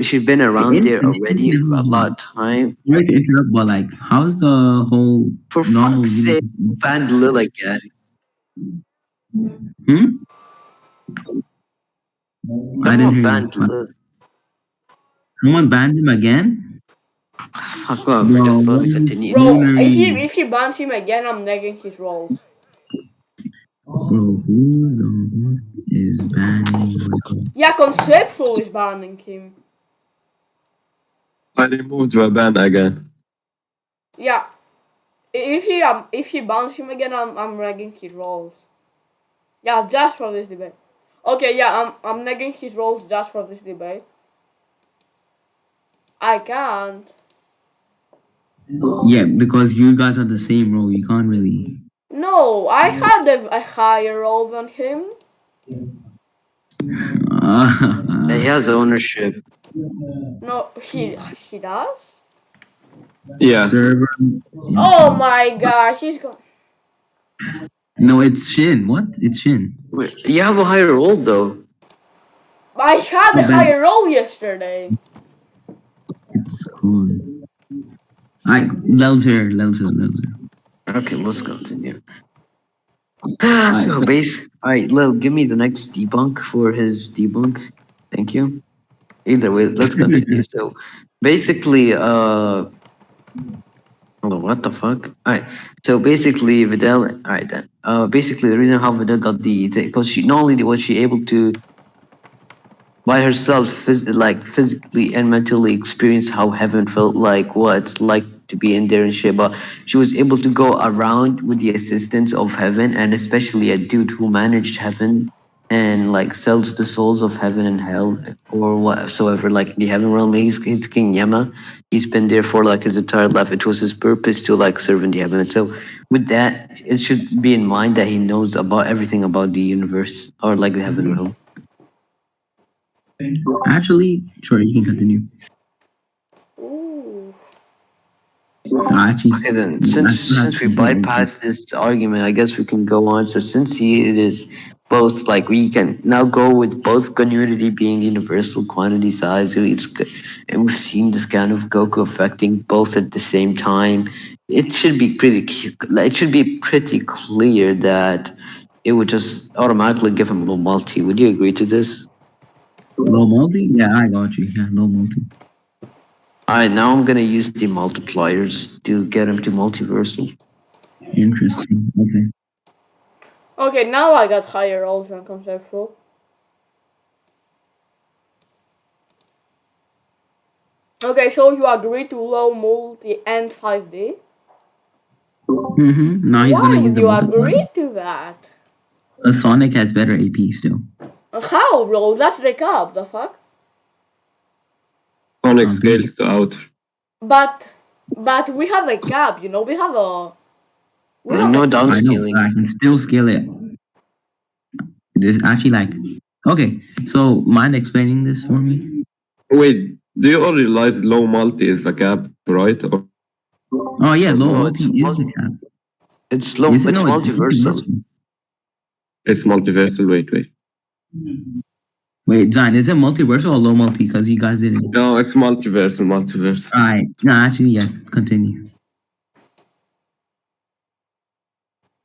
she'd been around there already a lot of time. Sorry to interrupt, but like, how's the whole For normal fuck's sake, banned Lil again. I didn't hear banned you. Lil. Someone banned him again? Fuck off, we just let me continue. Bro, if he bans him again, I'm negging his rolls. Bro, who the fuck is banning Lil? Yeah, conceptual is banning him. I removed the ban again. Yeah. If he bans him again, I'm negging his rolls. Yeah, just for this debate. Okay, yeah, I'm negging his rolls just for this debate. I can't. Yeah, because you guys are the same role. You can't really. No, I had a higher roll than him. He has ownership. No, he does? Yeah. Server. Oh my gosh, he's gone. No, it's Shin. What? It's Shin. Wait, you have a higher role though. I had a higher roll yesterday. It's cool. Alright, Lel's here. Okay, let's continue. So base. Alright, Lil, give me the next debunk for his debunk. Thank you. Either way, let's continue. So basically, Hold on, what the fuck? Alright, so basically, Vidal. Alright then. Basically, the reason how Vidal got the because she not only was she able to by herself, like physically and mentally experience how heaven felt like, what it's like to be in there and shit. But she was able to go around with the assistance of heaven, and especially a dude who managed heaven and like sells the souls of heaven and hell or whatsoever. Like the heaven realm, he's King Yama. He's been there for like his entire life. It was his purpose to like serve in the heaven. So with that, it should be in mind that he knows about everything about the universe or like the heaven realm. Actually, sure, you can continue. Ooh. Actually, Okay, then I still have since we some point also. bypassed this argument, I guess we can go on. So since he it is both like we can now go with both community being universal quantity size. So and we've seen this kind of Goku affecting both at the same time. It should be it should be pretty clear that it would just automatically give him a little multi. Would you agree to this? Low multi? Yeah, I got you. Yeah, low multi. All right, now I'm gonna use the multipliers to get him to multiversal. Interesting. Okay. Okay, now I got higher rolls than conceptual. Okay, so you agree to low multi and 5D? Now he's Why gonna use would the you multiplier. agree to that? Sonic has better AP still. How, bro? That's the cap, the fuck? Sonic scales to outer. But we have a cap, you know. We have a No I downscaling. know, but I can still scale it. It is actually like okay. So mind explaining this for me? Wait, do you all realize low multi is the cap, right? Or Oh yeah, low No, multi is the cap. it's low. Is it? It's No, it's multiversal. multiversal. it's multiversal? Wait. Wait, John, is it multiversal or low multi? Because you guys didn't. No, it's multiversal. Alright. No, actually, yeah. Continue.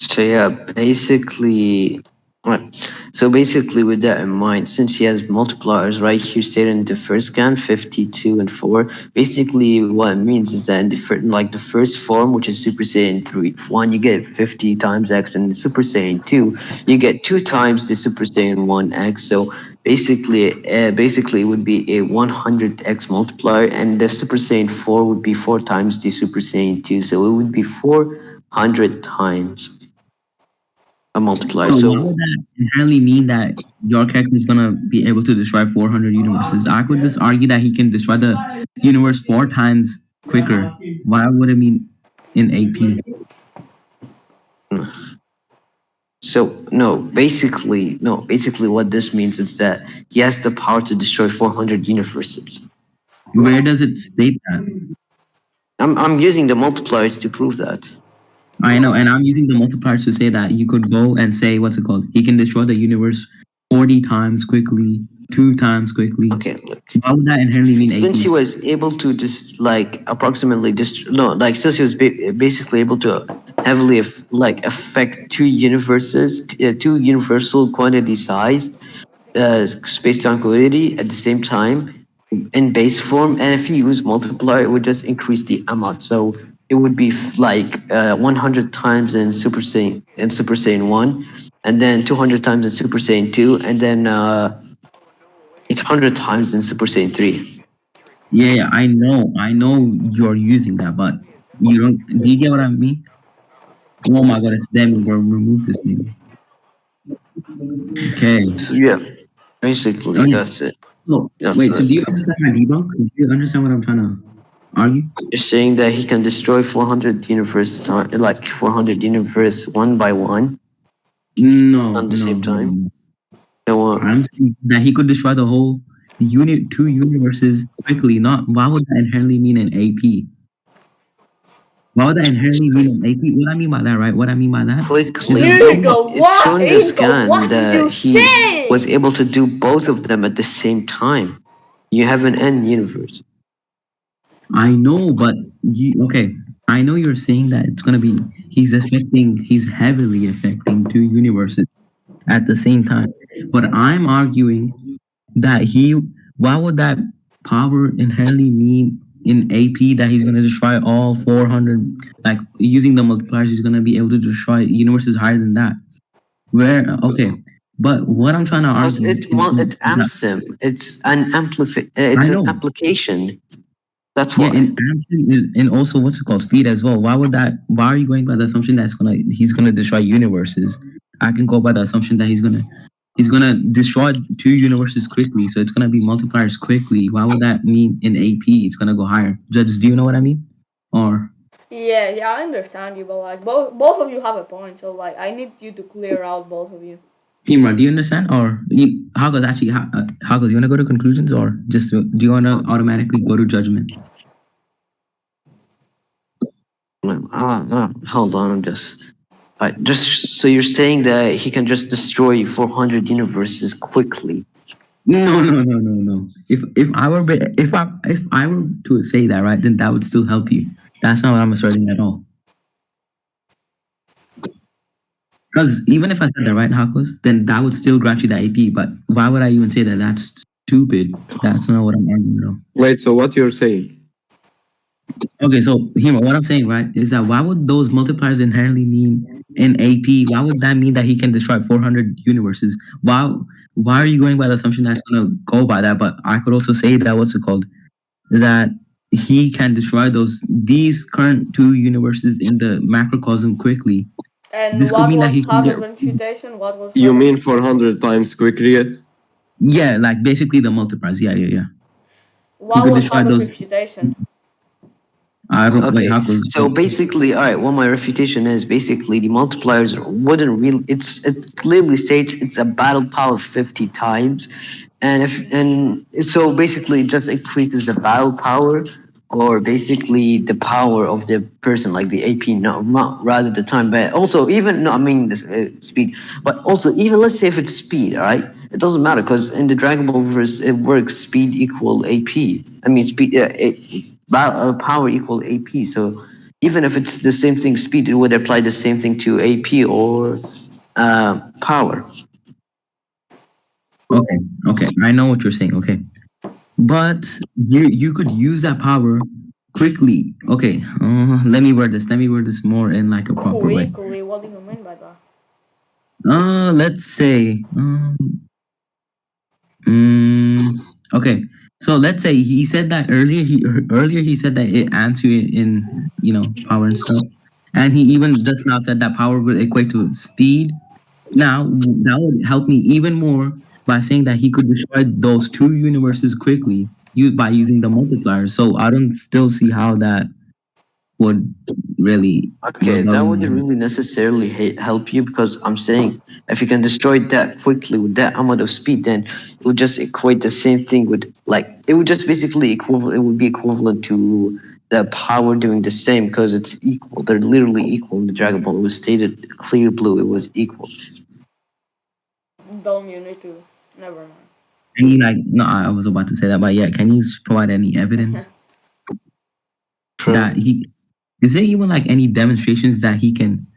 So yeah, basically, right. So basically, with that in mind, since he has multipliers right here stated in the first scan, 52 and 4, basically what it means is that in like the first form, which is Super Saiyan 3, 1, you get 50 times X, and the Super Saiyan 2, you get 2 times the Super Saiyan 1 X. So basically, it would be a 100x multiplier, and the Super Saiyan 4 would be 4 times the Super Saiyan 2. So it would be 400 times a multiplier. So why So would that inherently mean that your character is gonna be able to destroy 400 universes? I could just argue that he can destroy the universe 4 times quicker. Why would it mean in AP? basically what this means is that he has the power to destroy 400 universes. Where does it state that? I'm using the multipliers to prove that. I know, and I'm using the multipliers to say that you could go and say what's it called? He can destroy the universe 40 times quickly, 2 times quickly. Okay, look. Why would that inherently mean AP? Since he was able to just like approximately just no, like since he was basically able to heavily affect two universes, two universal quantity size, space time quantity at the same time in base form, and if you use multiplier, it would just increase the amount. So it would be like 100 times in Super Saiyan 1, and then 200 times in Super Saiyan 2, and then 800 times in Super Saiyan 3. Yeah, I know you're using that, but you don't. Do you get what I mean? Oh my god, it's them. Bro, remove this thing. Okay. So yeah, basically Oh, yeah. that's it. So, That's wait, so do you it. understand my debunk? Do you understand what I'm trying to argue? You're saying that he can destroy 400 universe, like 400 universe one by one No, on the same time. So, I'm saying that he could destroy the whole two universes quickly. Not why would that inherently mean an AP? Why would that inherently mean an AP? What I mean by that, right? What I mean by that? quickly, Inco, it's what? shown the Inco, scan what did you that he say? was able to do both of them at the same time. You have an end universe. I know, but okay. I know you're saying that it's gonna be he's heavily affecting two universes at the same time. But I'm arguing that why would that power inherently mean in AP that he's gonna destroy all 400, like using the multipliers, he's gonna be able to destroy universes higher than that. Where okay, but what I'm trying to Because argue it in well, C it is that amps him. It's an I It's an know, application. That's yeah, and why. action is and also what's it called speed as well. Why would that? Why are you going by the assumption that's he's gonna destroy universes? I can go by the assumption that he's gonna destroy two universes quickly, so it's gonna be multipliers quickly. Why would that mean in AP it's gonna go higher? Judges, do you know what I mean? Or Yeah, I understand you, but like both of you have a point. So like, I need you to clear out both of you. Imran, do you understand? Or how goes actually? How goes? You wanna go to conclusions or just do you wanna automatically go to judgment? Hold on, I'm just so you're saying that he can just destroy 400 universes quickly. No. If I were if I were to say that, right, then that would still help you. That's not what I'm asserting at all. Because even if I said that, right, Hakos, then that would still grant you the AP. But why would I even say that? That's stupid. That's not what I'm arguing about. Wait, so what you're saying? Okay, so Hima, what I'm saying, right, is that why would those multipliers inherently mean in AP? Why would that mean that he can destroy 400 universes? Why are you going by the assumption that's gonna go by that? But I could also say that what's it called? That he can destroy these current two universes in the macrocosm quickly. And This could what mean that was he can Hako's refutation? What was You Hako's mean refutation? 400 times quickly? yeah, like basically the multipliers. Yeah. He What could was destroy Hako's those. refutation? I don't wait. Okay, How goes? so basically, all right. What my refutation is basically the multipliers wouldn't really. It clearly states it's a battle power of 50 times, and so basically it just increases the battle power or basically the power of the person, like the AP, not rather the time. But also even no, I mean the speed. But also even let's say if it's speed, all right. It doesn't matter because in the Dragon Ball verse it works speed equal AP. I mean speed. Power equal AP. So even if it's the same thing, speed, it would apply the same thing to AP or power. Okay. I know what you're saying. Okay, but you could use that power quickly. Okay, let me word this. Let me word this more in like a proper way. Quickly, what do you mean by that? Let's say, okay. So let's say he said that earlier. Earlier he said that it amps you in power and stuff, and he even just now said that power would equate to speed. Now that would help me even more by saying that he could destroy those two universes quickly by using the multiplier. So I don't still see how that would really Okay, that wouldn't really necessarily help you because I'm saying if you can destroy that quickly with that amount of speed, then it would just equate the same thing with like it would just basically equivalent. It would be equivalent to the power doing the same because it's equal. They're literally equal in the Dragon Ball. It was stated clear blue. It was equal. Don't you need to? Never mind. Can you no, I was about to say that, but yeah, can you provide any evidence that he is there even like any demonstrations that he can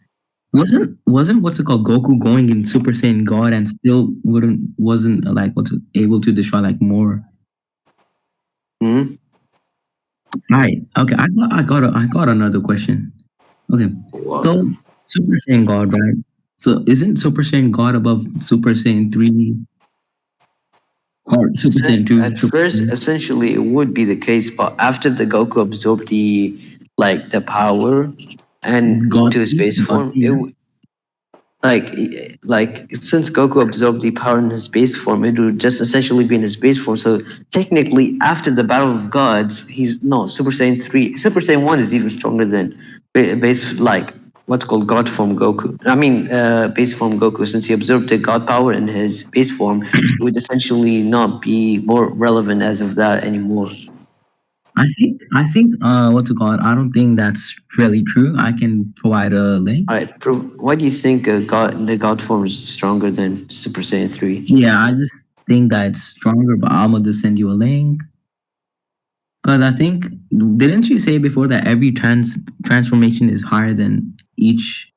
wasn't what's it called Goku going in Super Saiyan God and still wasn't like able to destroy like more. Hmm? Right. Okay. I got another question. Okay. What? So Super Saiyan God, right? So isn't Super Saiyan God above Super Saiyan 3 or Super Saiyan 2? At first, essentially, it would be the case, but after the Goku absorbed the power and God, into his base form, like since Goku absorbed the power in his base form, it would just essentially be in his base form. So technically, after the Battle of Gods, he's no Super Saiyan 3. Super Saiyan 1 is even stronger than base like what's called God form Goku. I mean, base form Goku. Since he absorbed the God power in his base form, it would essentially not be more relevant as of that anymore. I think what's it called? I don't think that's really true. I can provide a link. All right, why do you think the God form is stronger than Super Saiyan 3? Yeah, I just think that it's stronger, but I'm gonna just send you a link. Because I think didn't you say before that every transformation is higher than each?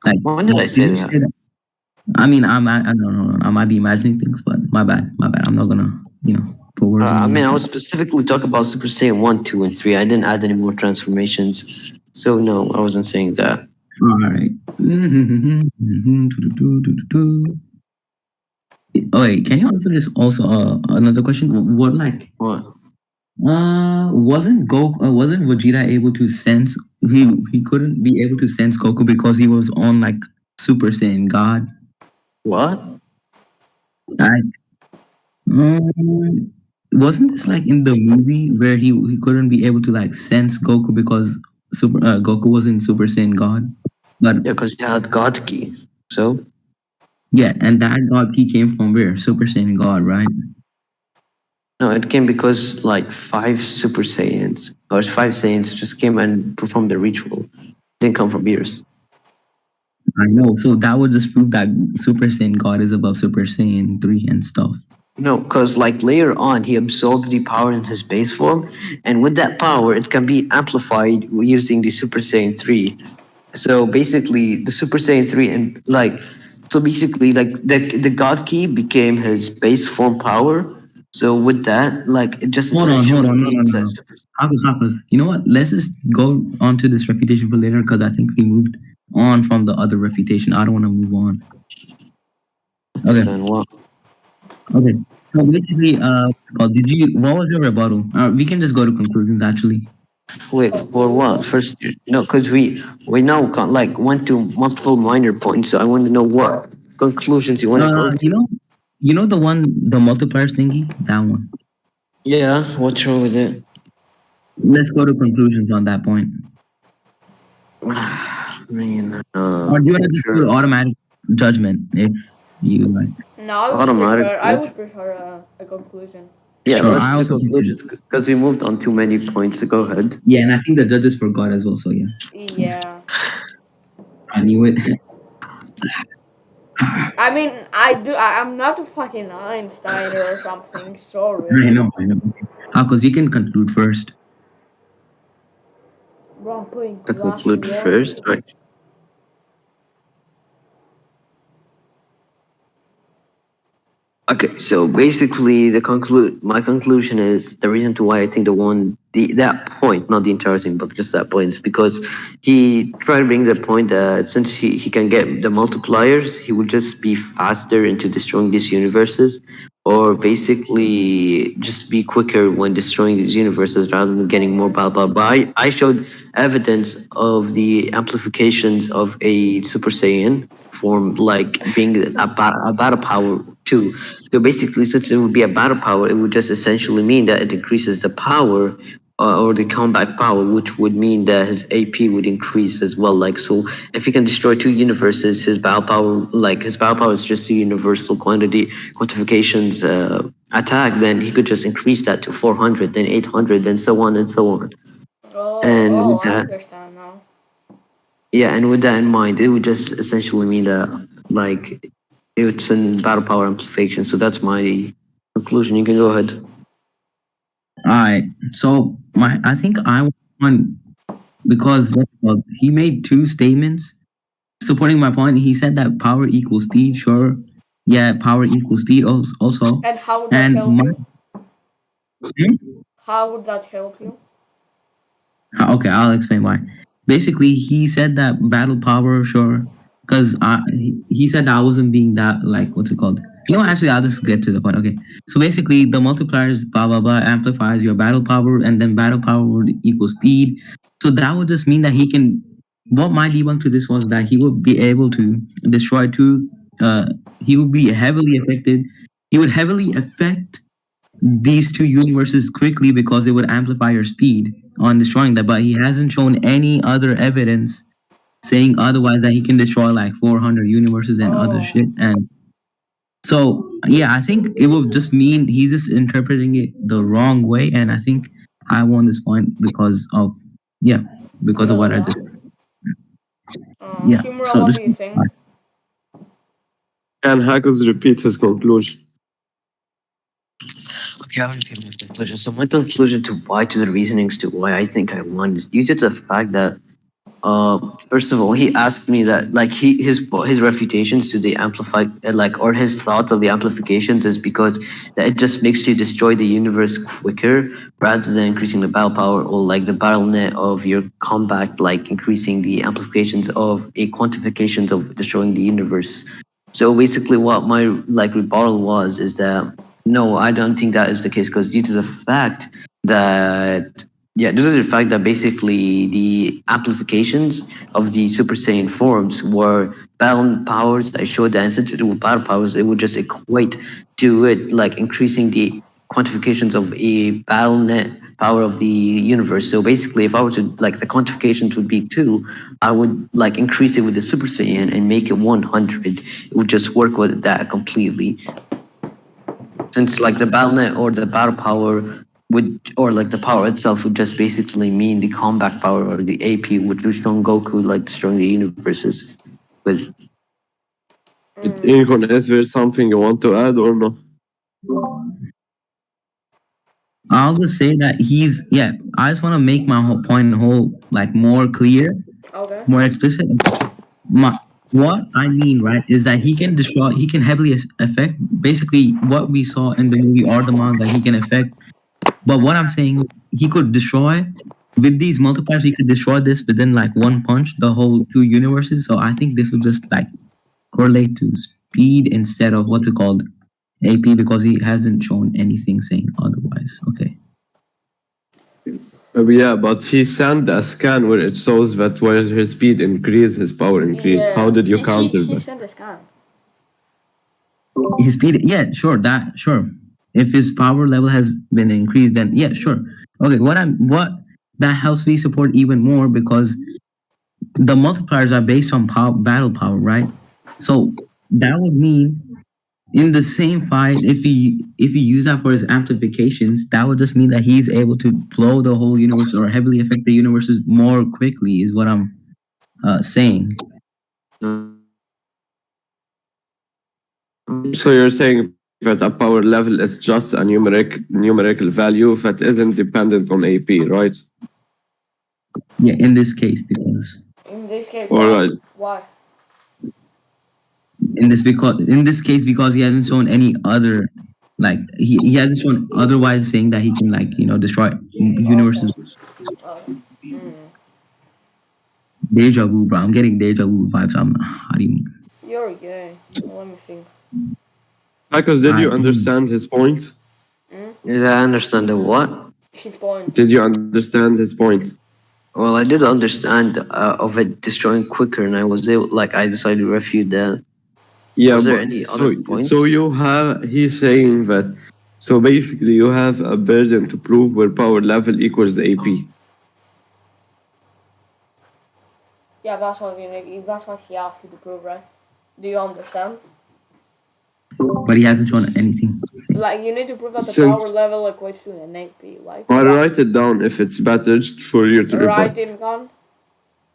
Like, When did I say that? I mean, I don't know. I might be imagining things, but my bad. I'm not gonna, put words in I your mean, I mouth. was specifically talking about Super Saiyan 1, 2, and 3. I didn't add any more transformations. So, no, I wasn't saying that. All right. Oh, wait, can you answer this also? Another question. What like What? wasn't Vegeta able to sense he couldn't be able to sense Goku because he was on like Super Saiyan God. What? I wasn't this like in the movie where he couldn't be able to like sense Goku because Goku was in Super Saiyan God, but Yeah, because he had God Key. So? yeah, and that God he came from where Super Saiyan God, right? No, it came because like 5 Super Saiyans or 5 Saiyans just came and performed the ritual. Didn't come from Beerus. I know. So that would just prove that Super Saiyan God is above Super Saiyan 3 and stuff. No, because like later on, he absorbed the power in his base form, and with that power, it can be amplified using the Super Saiyan 3. So basically, the Super Saiyan 3 and like, so basically, like the God Key became his base form power. So with that, like, it just Hold essentially on, no, no, means no, that no. Hakoz. You know what? Let's just go on to this refutation for later because I think we moved on from the other refutation. I don't want to move on. Okay. then what? Okay. So basically, what was your rebuttal? We can just go to conclusions actually. Wait, for what? First, no, because we now like went to multiple minor points. So I want to know what conclusions you want to go to. You know the one, the multipliers thingy? That one. Yeah, what's wrong with it? Let's go to conclusions on that point. I mean, Or do you want to just go to sure. automatic judgment if you like? No, Automatic. I would prefer a conclusion. Yeah, Sure, let's I do the also think conclusions because we moved on too many points. So go ahead. yeah, and I think the judges forgot as well. So yeah, Yeah. I knew it. I mean, I'm not a fucking Einstein or something. I Sorry. know, I know. Because you can conclude first. Bro, I'm playing I Clash conclude War. first. Right. Okay, so basically, my conclusion is the reason to why I think that point, not the entire thing, but just that point, is because he tried to bring the point that since he can get the multipliers, he would just be faster into destroying these universes, or basically just be quicker when destroying these universes rather than getting more blah blah blah. I showed evidence of the amplifications of a Super Saiyan form, like being a battle power too. So basically, since it would be a battle power, it would just essentially mean that it increases the power or the combat power, which would mean that his AP would increase as well. Like, so if he can destroy 2 universes, his battle power is just a universal quantifications attack. Then he could just increase that to 400, then 800, then so on and so on. And Oh, with I that, understand now. yeah, and with that in mind, it would just essentially mean that like it's in battle power amplification. So that's my conclusion. You can go ahead. All right. So I think I won because he made two statements supporting my point. He said that power equals speed. Sure. Yeah, power equals speed also. And how would that And help you? Hmm? How would that help you? Okay, I'll explain why. Basically, he said that battle power, sure, because he said that I wasn't being that like what's it called? Actually, I'll just get to the point. Okay, so basically, the multipliers blah blah blah amplifies your battle power, and then battle power would equal speed. So that would just mean that he can. What my debunk to this was that he would be able to destroy two. He would be heavily affected. He would heavily affect these two universes quickly because it would amplify your speed on destroying that. But he hasn't shown any other evidence saying otherwise that he can destroy like 400 universes and other Oh. shit. And so, yeah, I think it will just mean he's just interpreting it the wrong way. And I think I won this point because of what I Yeah. just, yeah. Humura, So what this, do you think? Can Hackers repeat his conclusion? Okay, I will give my conclusion. So my conclusion to the reasonings to why I think I won is due to the fact that First of all, he asked me that like his refutations to the amplify like or his thoughts of the amplifications is because that it just makes you destroy the universe quicker rather than increasing the battle power or like the battle net of your combat, like increasing the amplifications of a quantifications of destroying the universe. So basically, what my like rebuttal was is that no, I don't think that is the case because due to the fact that yeah, due to the fact that basically the amplifications of the Super Saiyan forms were battle powers that showed that instead of with battle powers, it would just equate to it like increasing the quantifications of a battle net power of the universe. So basically, if I were to like the quantifications would be 2, I would like increase it with the Super Saiyan and make it 100. It would just work with that completely. Since like the battle net or the battle power would or like the power itself would just basically mean the combat power or the AP, which was Son Goku like destroying the universes with. Incon, is there something you want to add or no? I'll just say that he's yeah. I just want to make my whole point whole like more clear, Okay. more explicit. What I mean, right, is that he can destroy, he can heavily affect basically what we saw in the movie or the manga. He can affect, but what I'm saying, he could destroy with these multipliers. He could destroy this within like one punch, the whole 2 universes. So I think this would just like correlate to speed instead of what's it called, AP, because he hasn't shown anything saying otherwise. Okay. Yeah, but he sent a scan where it shows that where his speed increase, his power increase. How Yeah, did you he counter he that? sent a scan. His speed, yeah, sure, that sure. If his power level has been increased, then yeah, sure. Okay, what that helps me support even more because the multipliers are based on battle power, right? So that would mean in the same fight, if he use that for his amplifications, that would just mean that he's able to blow the whole universe or heavily affect the universes more quickly. Is what I'm saying. So you're saying that a power level is just a numerical value that isn't dependent on AP, right? Yeah, in this case, because In this case, All why? right. Why? in this case because he hasn't shown any other like he hasn't shown otherwise saying that he can like destroy Okay. universes. Okay. Mm. Deja vu, bro. I'm getting deja vu vibes. How do you You're gay. Let me think. Hakoz, did you I understand his point? Did I understand the what? His point. Did you understand his point? Well, I did understand of it destroying quicker, and I was able, like, I decided to refute that. Yeah, Was there but any other points? so you have he's saying that so basically you have a burden to prove where power level equals AP. Yeah, that's what that's what he asked you to prove, right? Do you understand? but he hasn't shown anything. Like you need to prove that the Since power level equates to an AP. Like I'll that. write it down if it's better for you to Right, report. Incon?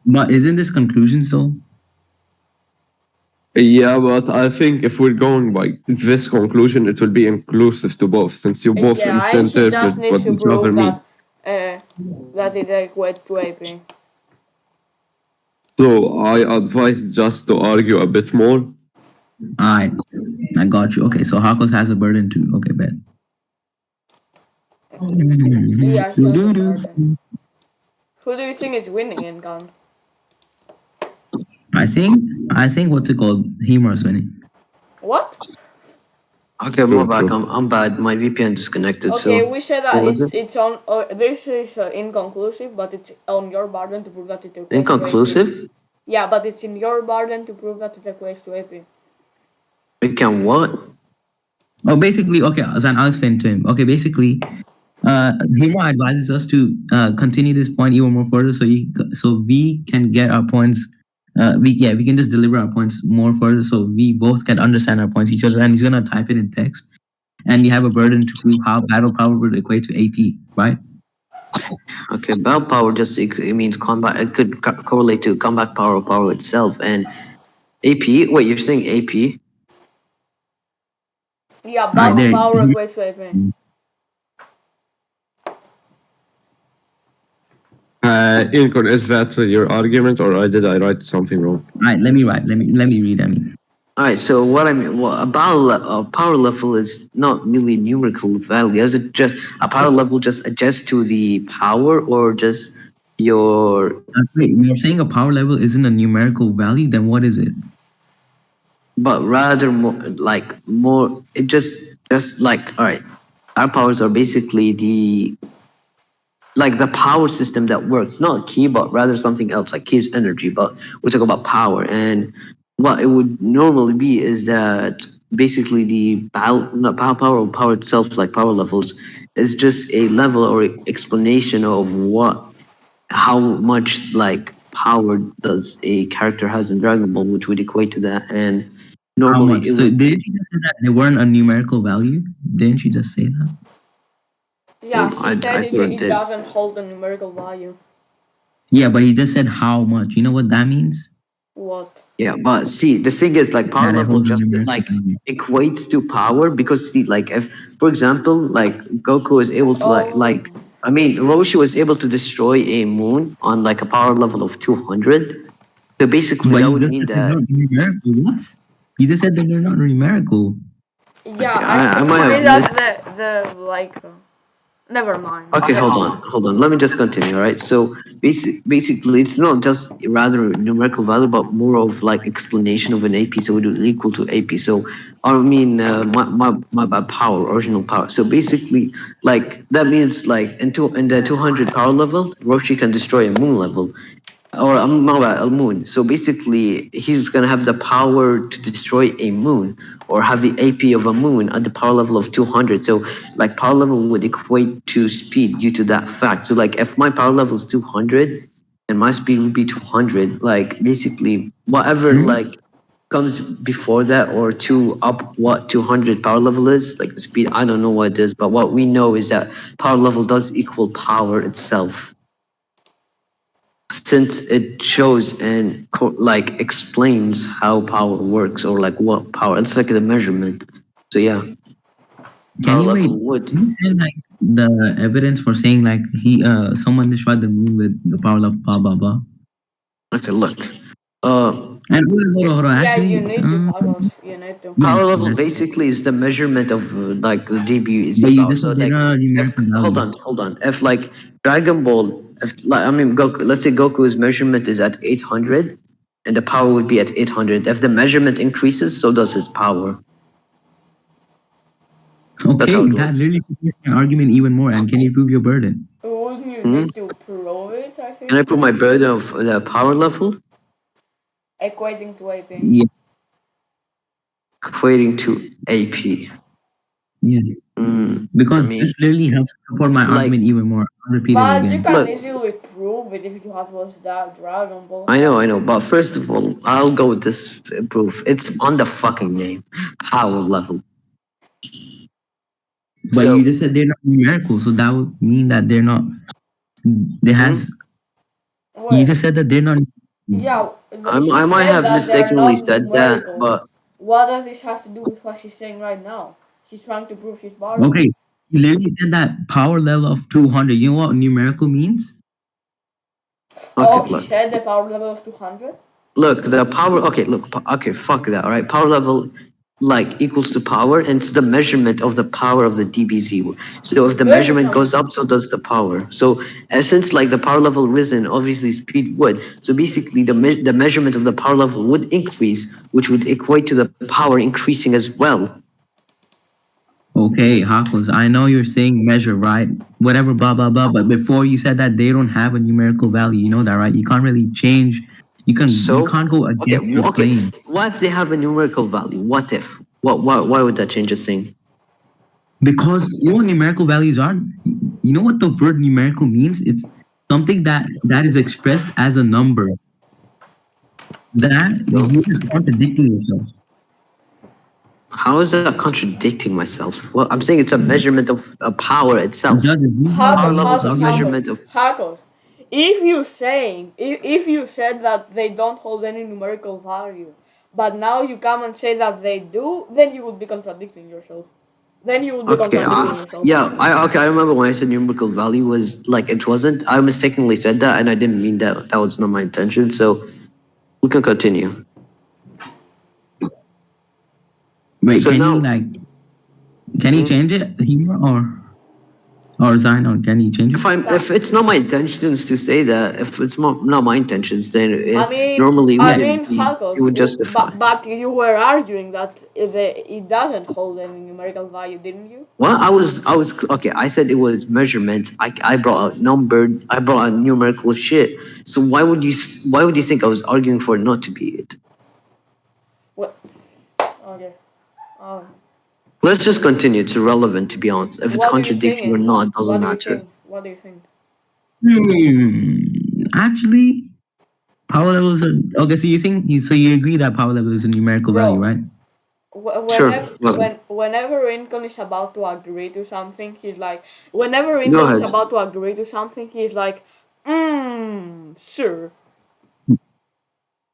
But isn't this conclusion so? Yeah, but I think if we're going by this conclusion, it will be inclusive to both, since you both Yeah, and he just misinterpret needs what to each other prove means. that it equates to AP. So I advise just to argue a bit more. Alright, I got you. Okay, so Hakos has a burden too. Okay, bet. Yeah, he has a burden. Who do you think is winning, Incon? I think what's it called? Himura's winning. What? Okay, True, my back. true. I'm bad. My VPN disconnected. Okay, So we said that what was it? it's on. This is inconclusive, but it's on your burden to prove that it equates to AP. Inconclusive. Yeah, but it's in your burden to prove that it equates to AP. We can what? Oh, basically, okay, Zan, I'll explain to him. Okay, basically, Hima advises us to continue this point even more further, so we can get our points. We can just deliver our points more further, so we both can understand our points each other. And he's gonna type it in text, and you have a burden to prove how battle power would equate to AP, right? Okay, battle power just it means combat. It could correlate to combat power or power itself. And AP. Wait, you're saying AP? Yeah, All right, battle there. power equates to AP. Incon, is that your argument, or did I write something wrong? All right, let me write. Let me read. I mean, All right. So what I mean, well, a power level is not really numerical value. Is it just a power level just adjusts to the power, or just your? wait, you're saying a power level isn't a numerical value? Then what is it? But rather more like more. It just like all right. Our powers are basically the power system that works, not key, but rather something else. Like key is energy, but we're talking about power. And what it would normally be is that basically not power or power itself, like power levels, is just a level or explanation of how much like power does a character has in Dragon Ball, which would equate to that. And How normally much? it So would didn't you just say that they weren't a numerical value? Didn't you just say that? Yeah, he said I sort of it did. doesn't hold a numerical value. Yeah, but he just said how much. You know what that means? What? Yeah, but see, the thing is, like, power That it level holds a just numerical like value. equates to power because see, like, if for example, like Goku is able to Oh, I mean, Roshi was able to destroy a moon on like a power level of 200. So basically, But that you would just mean said they're that not numerical. What? You just said that they're not numerical. yeah. okay, I I think might he have means missed. that the like. Never mind. Okay, Just hold on. Let me just continue. All right. So basically, it's not just rather numerical value, but more of like explanation of an AP. So it is equal to AP. So I mean, my power, original power. So basically, like that means like in the 200 power level, Roshi can destroy a moon level or my bad, a moon. So basically, he's gonna have the power to destroy a moon or have the AP of a moon at the power level of 200. So like power level would equate to speed due to that fact. So like if my power level is 200 and my speed would be 200, like basically whatever Hmm? like comes before that or to up what 200 power level is, like the speed, I don't know what it is, but what we know is that power level does equal power itself since it shows and like explains how power works or like what power it's like the measurement. So yeah, Can power you wait? level would. Can you say like the evidence for saying like someone destroyed the moon with the power of blah blah blah? Okay, look, uh And hold on. yeah. You Actually, need to, Hakoz. You need to. yeah, power level that's fine. basically is the measurement of like the But DBZ you power. just So said they're like not a if numerical value. hold on, if like Dragon Ball, if like I mean Goku, let's say Goku's measurement is at 800 and the power would be at 800. If the measurement increases, so does his power. That's how Okay, it that works. literally supports my argument even more. And can you prove your burden? Wouldn't you Hmm? need to prove it? I Can I think put my burden of the power level equating to AP. Yeah, equating to AP? yes. I Because mean, this literally helps support my like, argument even more. I'll repeat it But you again. can look, easily prove it if you have watched that Dragon Ball. I know, but first of all, I'll go with this proof. It's on the fucking name, power level. But you just So, said they're not numerical, so that would mean that they're not. They hmm? has. You Wait, just said that they're not. yeah, he I might said have that they are mistakenly not said that, numerical. but What does this have to do with what he's saying right now? He's trying to prove his argument. Okay, he literally said that power level of 200. You know what numerical means? okay, Oh, he look. said the power level of 200? Look, the power. Okay, look. Okay, fuck that. All right, power level like equals to power, and it's the measurement of the power of the DBZ. So if the measurement Measure goes up, so does the power. So since like the power level risen, obviously speed would. So basically, the measurement of the power level would increase, which would equate to the power increasing as well. Okay, Hakoz, I know you're saying measure, right? Whatever, blah blah blah. But before you said that they don't have a numerical value. You know that, right? You can't really change. You So can't go okay, against your okay. claim What if they have a numerical value? What if? What? Why would that change a thing? because you know what numerical values are. You know what the word numerical means? It's something that is expressed as a number. That No. you just contradicting yourself. How is that contradicting myself? Well, I'm saying it's a measurement of power itself. Judges, you have Power Hackers, levels are hackers, hackers, measurements of. hackers. If you said that they don't hold any numerical value, but now you come and say that they do, then you would be contradicting yourself. then you would be Okay, contradicting yourself. yeah, I remember when I said numerical value was like it wasn't. I mistakenly said that, and I didn't mean that. That was not my intention. So we can continue. Wait, So can now, you like, can you change it here or Zion, or can you change it? if it's not my intentions to say that, if it's not my intentions, then normally I Yeah. mean, it would justify. but you were arguing that it doesn't hold any numerical value, didn't you? Well, I was okay. I said it was measurement. I brought a number. I brought a numerical shit. So why would you think I was arguing for it not to be it? What? Okay. Um, Let's just continue. It's irrelevant, to be honest. If it's what do you think? contradicting or not, it doesn't What do you matter. think? What do you think? Actually, power levels are okay. So you think so? You agree that power level is a numerical Bro. value, right? Sure. Whenever Rincon is about to agree to something, he's like, whenever Go Rincon is ahead. about to agree to something, he's like, sure.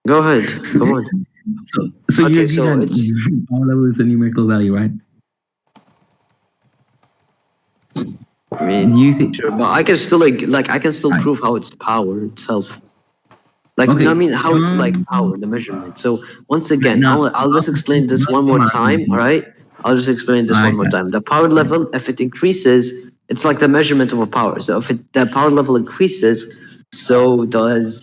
Go ahead. Come on. So you Okay, agree so that it's power level is a numerical value, right? I mean, You think? sure, but I can still I can still Right. prove how it's power itself. Like Okay. I mean, how it's like power, the measurement. So once again, Now, I'll just explain this one more time. All right, I'll just explain this one more Alright. time. The power level, if it increases, it's like the measurement of a power. So if the power level increases, so does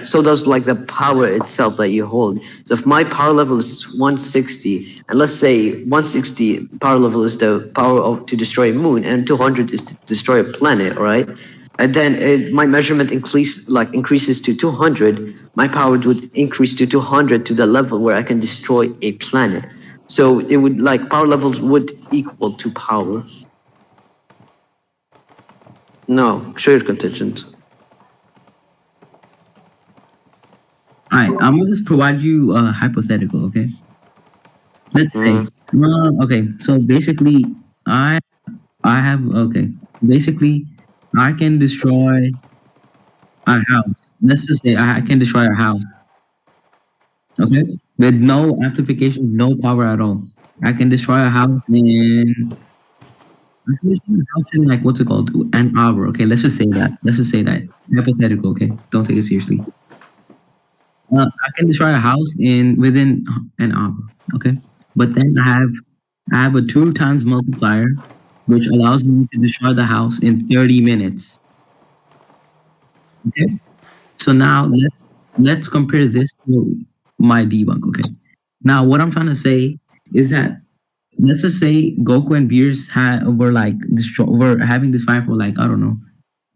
so does like the power itself that you hold. So if my power level is 160, and let's say 160 power level is the power to destroy a moon, and 200 is to destroy a planet, all right? And then my measurement increases to 200. My power would increase to 200 to the level where I can destroy a planet. So it would like power levels would equal to power. No, show your contingent. Alright, I'm gonna just provide you a hypothetical, okay? Let's say, okay, so basically, I have basically, I can destroy a house. Let's just say I can destroy a house, okay, with no amplifications, no power at all. I can destroy a house in. I can destroy a house in like what's it called? An hour. Okay, let's just say that. Let's just say that hypothetical. Okay, don't take it seriously. I can destroy a house in within an hour. Okay, but then I have a 2 times multiplier, which allows me to destroy the house in 30 minutes. Okay, so now let's compare this to my debunk. Okay, now what I'm trying to say is that let's just say Goku and Beers were having this fight for like I don't know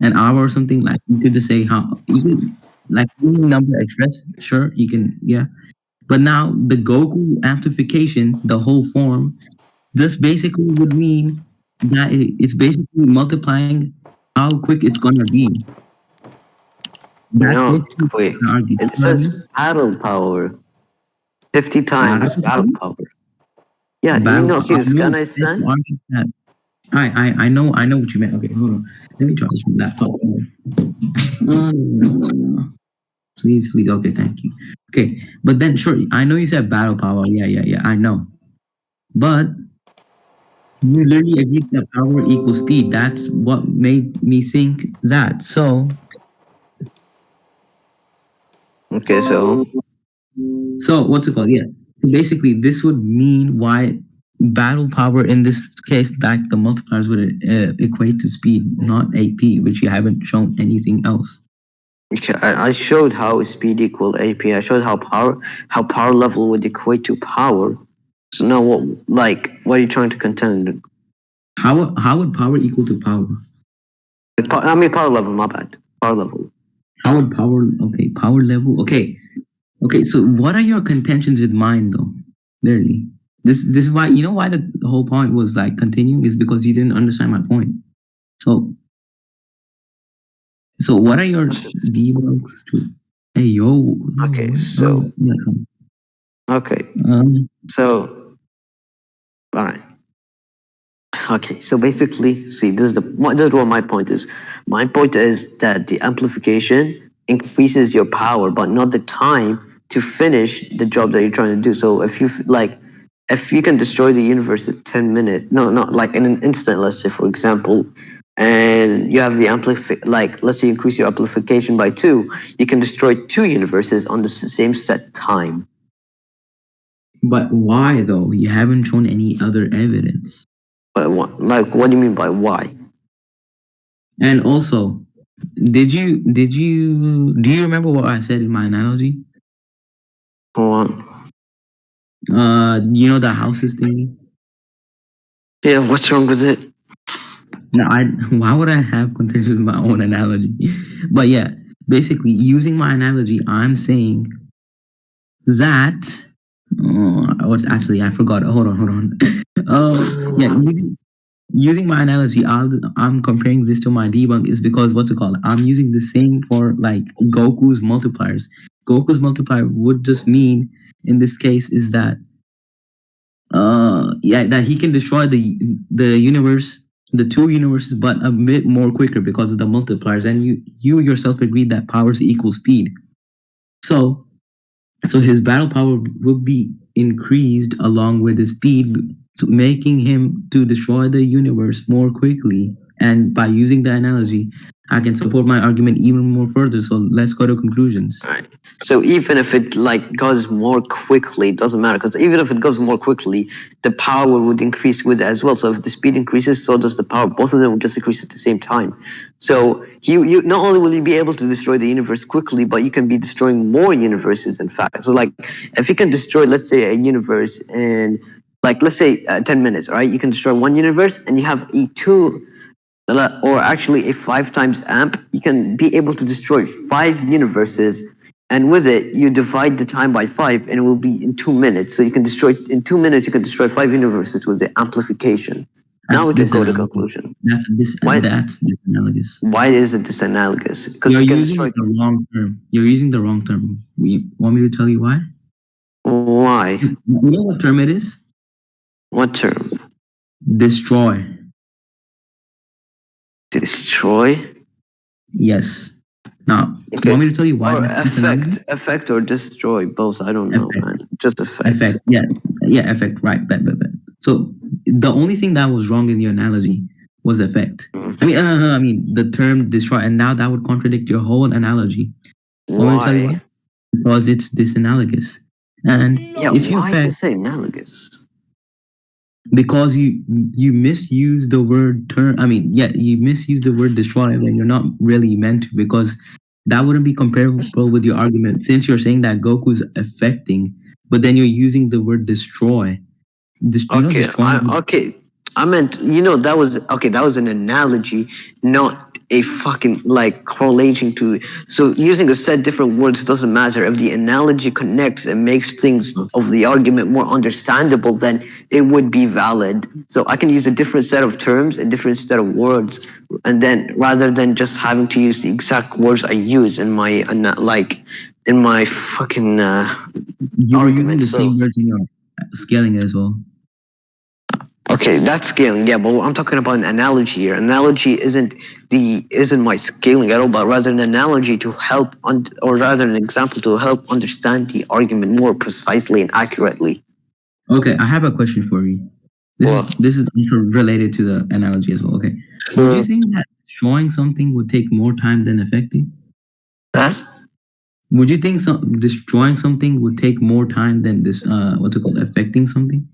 an hour or something. Like you could just say how you can like any number express. Sure, you can but now the Goku amplification, the whole form, this basically would mean that it's basically multiplying how quick it's gonna be. That's No, basically wait. the argument. It says battle power. 50 times battle power. Yeah, do you not see the scan I sent? I know what you meant. Okay, hold on. Let me try this laptop. Please. Okay, thank you. Okay, but then sure, I know you said battle power. Yeah. I know, but you literally agreed that power equals speed. That's what made me think that. So Okay, so what's it called? Yeah. So basically, this would mean why battle power in this case, like the multipliers would equate to speed, not AP, which you haven't shown anything else. okay, I showed how speed equal AP. I showed how power level would equate to power. So now what are you trying to contend? How would power equal to power? I mean power level, my bad. Power level. How would power? Okay, power level. Okay. So what are your contentions with mine though? Literally, this is why why the whole point was like continuing is because you didn't understand my point. So what are your debunks to? Hey yo. Okay, so okay, so all right. Okay, so basically, see, this is what my point is. My point is that the amplification increases your power, but not the time to finish the job that you're trying to do. So if you if you can destroy the universe in 10 minutes, no, not like in an instant, let's say, for example, and you have the like, let's say you increase your amplification by 2, you can destroy 2 universes on the same set time. But why though? You haven't shown any other evidence. But what do you mean by why? And also, do you remember what I said in my analogy? Go on. You know the houses thingy? Yeah, what's wrong with it? No, why would I have contention with my own analogy? But yeah, basically using my analogy, I'm saying that actually I forgot. Hold on. Yeah, using my analogy, I'm comparing this to my debunk is because what's it called? I'm using the same for like Goku's multipliers. Goku's multiplier would just mean in this case is that that he can destroy the universe, the 2 universes, but a bit more quicker because of the multipliers. And you yourself agreed that powers equal speed. So his battle power will be increased along with his speed, so making him to destroy the universe more quickly. And by using the analogy, I can support my argument even more further. So let's go to conclusions. All right. So even if it like goes more quickly, it doesn't matter, because even if it goes more quickly, the power would increase with it as well. So if the speed increases, so does the power. Both of them will just increase at the same time. So you not only will you be able to destroy the universe quickly, but you can be destroying more universes. In fact, so like if you can destroy, let's say, a universe in like let's say 10 minutes, right? You can destroy 1 universe, and you have a 2. Or actually a 5 times amp, you can be able to destroy 5 universes, and with it you divide the time by 5, and it will be in 2 minutes. So you can destroy in 2 minutes. You can destroy 5 universes with the amplification. Now we can go to conclusion. That's disanalogous. Why is it disanalogous? Because you're using the wrong term. You're using the wrong term. You want me to tell you why? Why? You know what term it is? What term? Destroy. Destroy? Yes. Now, you want me to tell you why? Or affect or destroy, both. I don't know, man. Just affect. Effect. Yeah, effect. Right. So the only thing that was wrong in your analogy was effect. I mean, the term destroy, and now that would contradict your whole analogy. Why? Tell you why? Because it's disanalogous. And if you why disanalogous? Because you misuse the word term. I mean, you misuse the word destroy when you're not really meant to, because that wouldn't be comparable with your argument, since you're saying that Goku's affecting, but then you're using the word destroy. Okay. I meant, that was an analogy, not a fucking like correlation to. So using a set different words doesn't matter. If the analogy connects and makes things of the argument more understandable, then it would be valid. So I can use a different set of terms, a different set of words, and then rather than just having to use the exact words I use in my fucking you were using the same words in your scaling as well. Okay, that's scaling, yeah, but I'm talking about an analogy here. Analogy isn't my scaling at all, but rather an analogy to help, or rather an example to help understand the argument more precisely and accurately. Okay, I have a question for you. This is also related to the analogy as well. Okay, would you think that destroying something would take more time than affecting? Huh? Would you think destroying something would take more time than this? What's it called? Affecting something?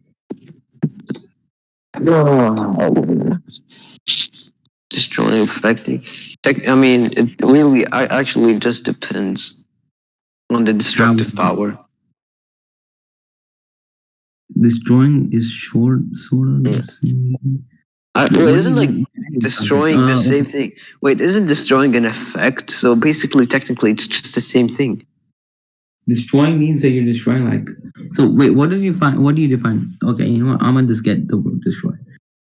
Destroying, affecting. I mean, it really, actually just depends on the destructive power. Destroying is sort of the same. Isn't like destroying the same thing? Wait, isn't destroying an effect? So basically, technically, it's just the same thing. Destroying means that you're destroying, like. So wait, what do you define? Okay, you know what? I'm gonna just get the word destroy,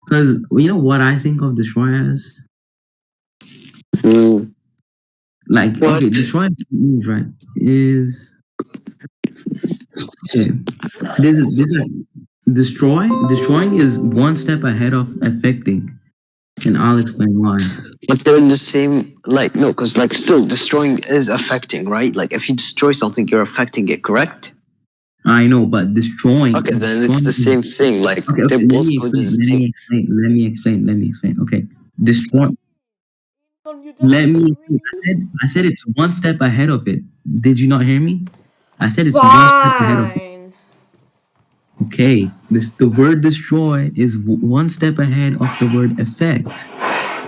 because you know what I think of destroy as. Like, what? Okay, destroy means, right, is okay. This is destroying is one step ahead of affecting, and I'll explain why. But they're in the same, like, no, because like still destroying is affecting, right? Like if you destroy something, you're affecting it, correct? I know, but destroying. Okay, then it's the same thing. Like Okay, they okay. Let both me go to explain. the Let same. me explain. Let me explain. Let me explain. Okay, destroy. You just Let me explain. agree. I said it's one step ahead of it. Did you not hear me? I said it's one step ahead of it. Fine. Okay, the word destroy is one step ahead of the word affect.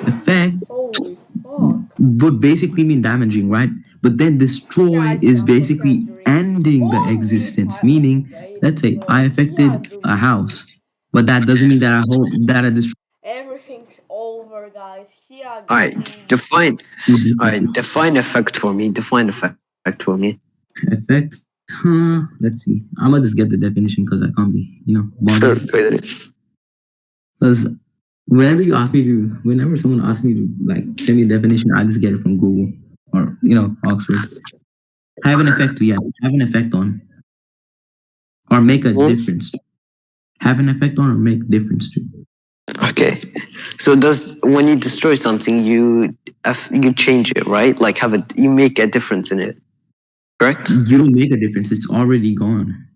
Affect Holy fuck. would basically mean damaging, right? But then Yeah, destroy it's is unfortunate basically to read. ending the Only if existence. I Meaning, okay, let's say but I yeah, affected dude. a house, but that doesn't mean that I destroyed Everything's over, guys. He All right, agreed. define. two All right, differences. define effect for me. Define effect for me. Effect. Let's see. I'm gonna just get the definition because I can't be, Sure. bothered. Because whenever someone asks me to like send me a definition, I just get it from Google or Oxford. Have an effect to, yeah, have an effect on or make a Hmm? difference. Have an effect on or make difference to. Okay. So does when you destroy something, you change it, right? Like you make a difference in it, correct? You don't make a difference. It's already gone.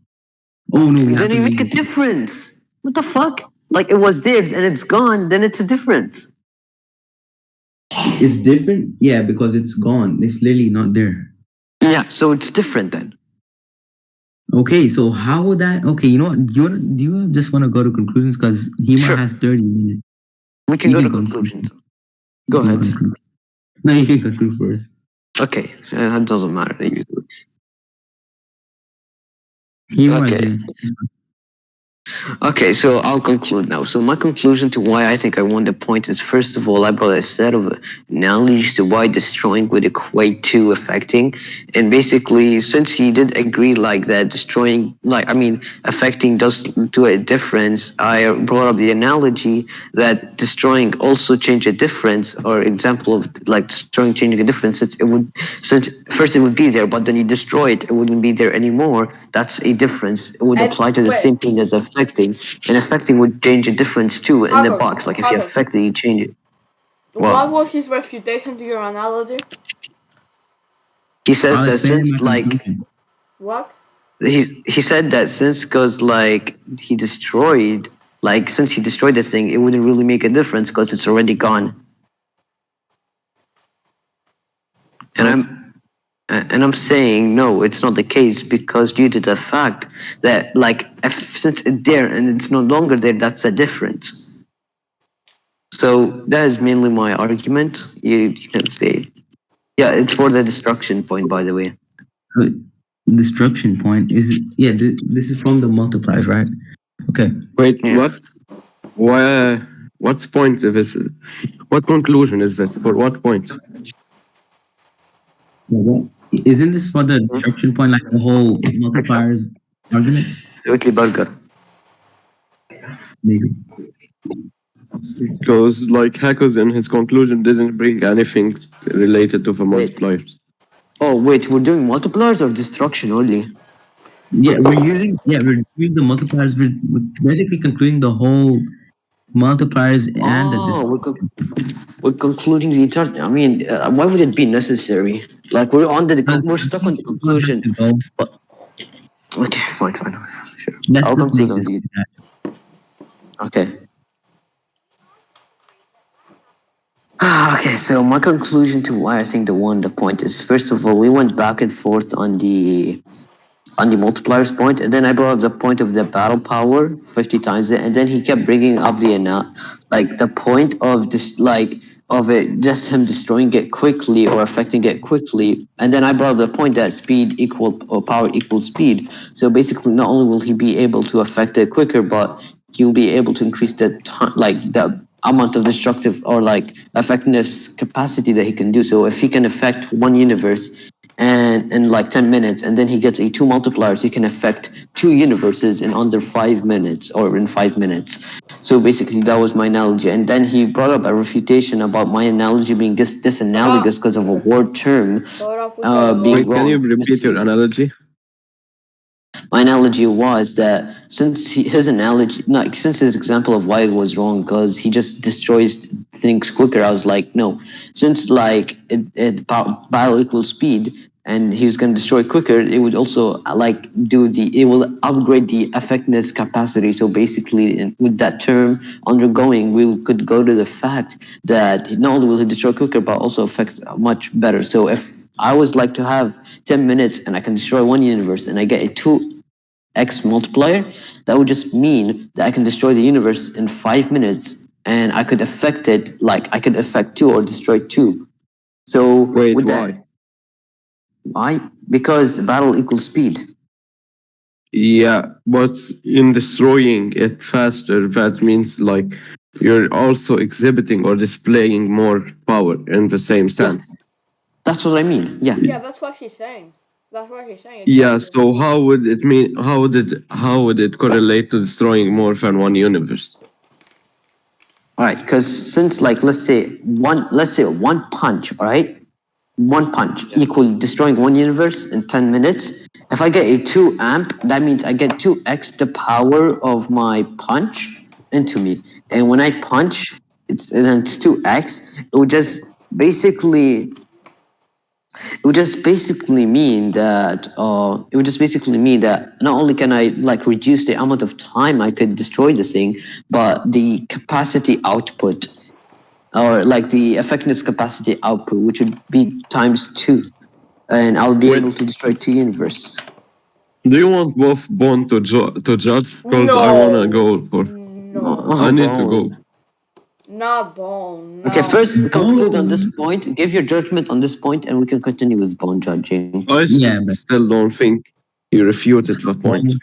Oh no, we have Then to you make make a it. difference. What the fuck? Like it was there and it's gone. Then it's a difference. It's different, yeah, because it's gone. It's literally not there. Yeah. So it's different then. Okay, so how would that? Okay, you know what? Do you just want to go to conclusions? Because Hema Sure. has 30 minutes. We can You go to can conclude. conclusions. You Go can ahead. conclude. No, you can conclude first. Okay. That doesn't matter. Hema is Okay. there. Okay, so I'll conclude now. So my conclusion to why I think I won the point is, first of all, I brought a set of analogies to why destroying would equate to affecting. And basically, since he did agree like that destroying, like, I mean, affecting does do a difference, I brought up the analogy that destroying also change a difference, or example of like destroying changing a difference, since first it would be there, but then you destroy it, it wouldn't be there anymore. That's a difference. It would And apply to the wait, same thing as affecting, and affecting would change a difference too in the Hakoz, box. Like if you Hakoz, affect it, you change it. what Well, was his refutation to your analogy? he says I'll that explain since my like conclusion. What? he said that since because like he destroyed, like since he destroyed the thing, it wouldn't really make a difference because it's already gone. And I'm saying no, it's not the case, because due to the fact that like since it's there and it's no longer there, that's a difference. So that is mainly my argument. You can say, yeah, it's for the destruction point, by the way. So, destruction point is, yeah. This is from the multipliers, right? Okay. Wait, Yeah. what? Where? What's point of this? What conclusion is this? For what point? Isn't this for the destruction point, like the whole multipliers argument? Weekly burger. Maybe. Because like Hackers in his conclusion didn't bring anything related to the Wait. multipliers. Oh wait, we're doing multipliers or destruction only? Yeah, we're doing the multipliers. We're basically concluding the whole multipliers and the Oh, we're concluding the entire. I mean, why would it be necessary? Like we're stuck on the conclusion. But okay, fine, sure. Let's I'll just conclude make on this. the. Okay. Okay, so my conclusion to why I think the point is, first of all, we went back and forth on the multipliers point, and then I brought up the point of the battle power 50 times, and then he kept bringing up like the point of this, like of it just him destroying it quickly or affecting it quickly, and then I brought up the point that speed equal or power equals speed. So basically, not only will he be able to affect it quicker, but he'll be able to increase the time, like the amount of destructive or like effectiveness capacity that he can do. So if he can affect one universe and in like 10 minutes, and then he gets a two multipliers, he can affect two universes in under 5 minutes or in 5 minutes. So basically that was my analogy, and then he brought up a refutation about my analogy being disanalogous because of a word term being Wait, can you wrong. repeat your analogy? My analogy was that his analogy, like since his example of why it was wrong, because he just destroys things quicker. I was like, no, since like battle equals speed, and he's going to destroy quicker, it would also like it will upgrade the effectiveness capacity. So basically, with that term undergoing, we could go to the fact that not only will he destroy quicker, but also affect much better. So if I was like to have 10 minutes and I can destroy one universe and I get a 2x multiplier, that would just mean that I can destroy the universe in 5 minutes, and I could affect it, like I could affect two or destroy two. So Wait, with why? that, why? Because battle equals speed. Yeah, but in destroying it faster, that means like you're also exhibiting or displaying more power in the same sense. That's what I mean. Yeah. Yeah, that's what he's saying. That's what he's saying Yeah, exactly. so how would it mean? How would it correlate to destroying more than one universe? All right. Because since like let's say one punch. All right. One punch equal destroying one universe in 10 minutes. If I get a 2 amp, that means I get 2x the power of my punch into me. And when I punch, it's 2x. It would just basically mean that not only can I like reduce the amount of time I could destroy this thing, but the capacity output, or like the effectiveness capacity output, which would be times 2, and I'll be Wait. able to destroy 2 universe. Do you want both Bond to judge? Because I wanna go for. No. I need to Bone. go. Not Bone. No. Okay, first conclude on this Bone. point. Give your judgment on this point, and we can continue with bone judging. I Yeah, but still don't think he refuted the point.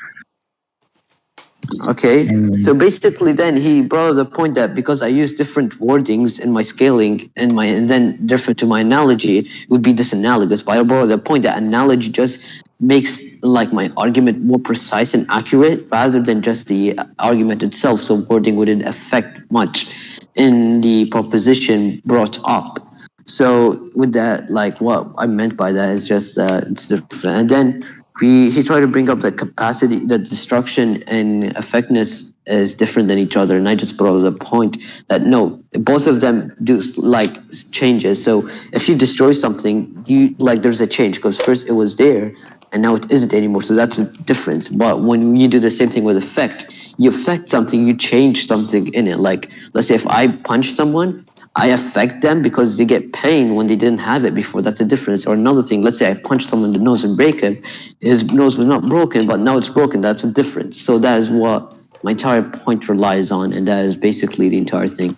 Okay, anyway. so basically, then he brought up the point that because I use different wordings in my scaling and then different to my analogy, it would be disanalogous. But I brought up the point that analogy just makes like my argument more precise and accurate rather than just the argument itself. So wording wouldn't affect much in the proposition brought up. So with that, like what I meant by that is just that it's different. And then he tried to bring up the capacity, the destruction and effectiveness is different than each other. And I just brought up the point that no, both of them do like changes. So if you destroy something, you like there's a change because first it was there and now it isn't anymore. So that's a difference. But when you do the same thing with effect, you affect something, you change something in it. Like let's say if I punch someone, I affect them because they get pain when they didn't have it before. That's a difference. Or another thing, let's say I punch someone in the nose and break him. His nose was not broken, but now it's broken. That's a difference. So that is what my entire point relies on, and that is basically the entire thing.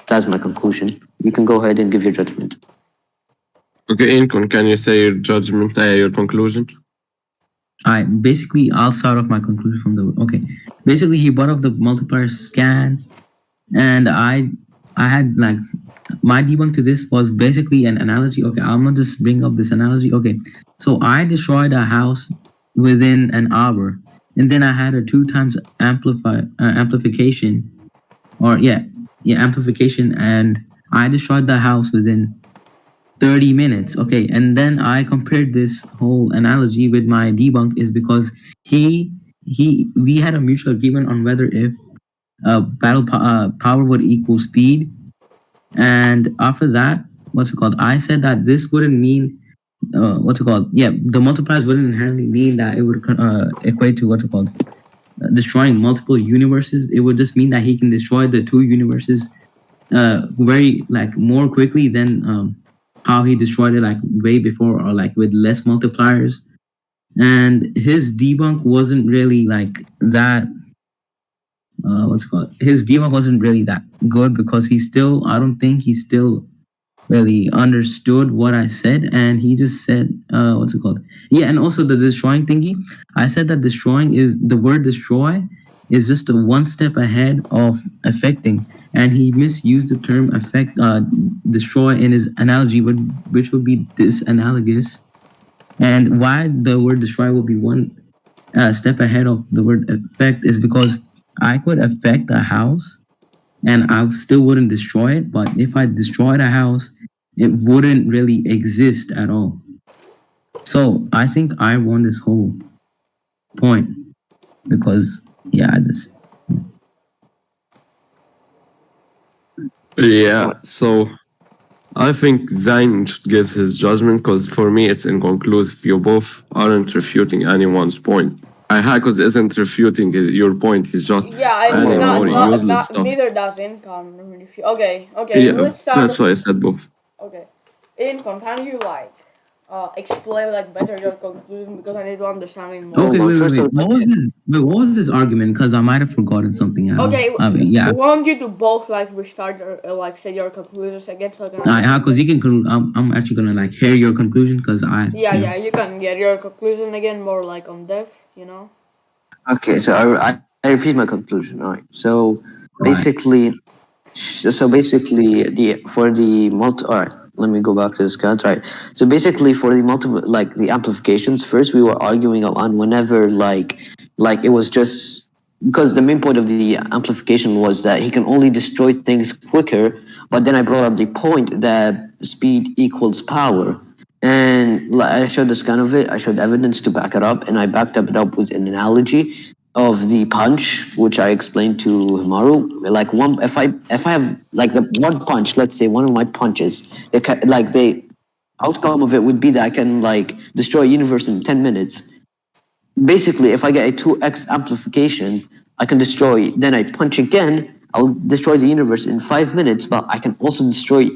That's my conclusion. You can go ahead and give your judgment. Okay, Incon, can you say your judgment, your conclusion? Basically, I'll start off my conclusion from the okay. Basically, he brought up the multiplier scan, and I had like my debunk to this was basically an analogy. Okay, I'm gonna just bring up this analogy. Okay, so I destroyed a house within an hour, and then I had a 2 times amplification, or amplification, and I destroyed the house within 30 minutes. Okay, and then I compared this whole analogy with my debunk is because we had a mutual agreement on whether if power would equal speed, and after that, what's it called? I said that this wouldn't mean what's it called? Yeah, the multipliers wouldn't inherently mean that it would equate to what's it called? Destroying multiple universes. It would just mean that he can destroy the 2 universes very like more quickly than how he destroyed it like way before, or like with less multipliers. And his debunk wasn't really like that. What's it called? His debunk wasn't really that good because I don't think he still really understood what I said, and he just said, what's it called? Yeah, and also the destroying thingy. I said that the word destroy is just a one step ahead of affecting, and he misused the term destroy in his analogy, which would be disanalogous. And why the word destroy will be one step ahead of the word affect is because I could affect a house and I still wouldn't destroy it. But if I destroyed a house, it wouldn't really exist at all. So I think I won this whole point because Yeah, so I think Zayn should give his judgment because for me it's inconclusive. You both aren't refuting anyone's point. Hackles isn't refuting your point. He's just Yeah, and adding more useless stuff. neither does Incon. Okay, Yeah, let's start. that's why I said both. Okay, Incon, can you like explain like better your conclusion because I need to understand it more. Okay, Well, wait. first of all, What was this argument? Because I might have forgotten something. Okay, I mean, I yeah. want you to both like restart or like say your conclusions again so I can. Because you can. I'm actually gonna like hear your conclusion because I. Yeah, you can get your conclusion again more like on depth, you know. okay, so I repeat my conclusion. All right. So Right. basically, the for the multi. All right. Let me go back to this count. Right. So basically, for the multiple, like the amplifications, first we were arguing on whenever like it was just because the main point of the amplification was that he can only destroy things quicker. But then I brought up the point that speed equals power. And I showed this kind of it. I showed evidence to back it up, and I backed it up with an analogy of the punch, which I explained to Himaru. Like one, if I have like the one punch, let's say one of my punches, like the outcome of it would be that I can like destroy a universe in 10 minutes. Basically, if I get a 2x amplification, I can destroy. Then I punch again, I'll destroy the universe in 5 minutes. But I can also destroy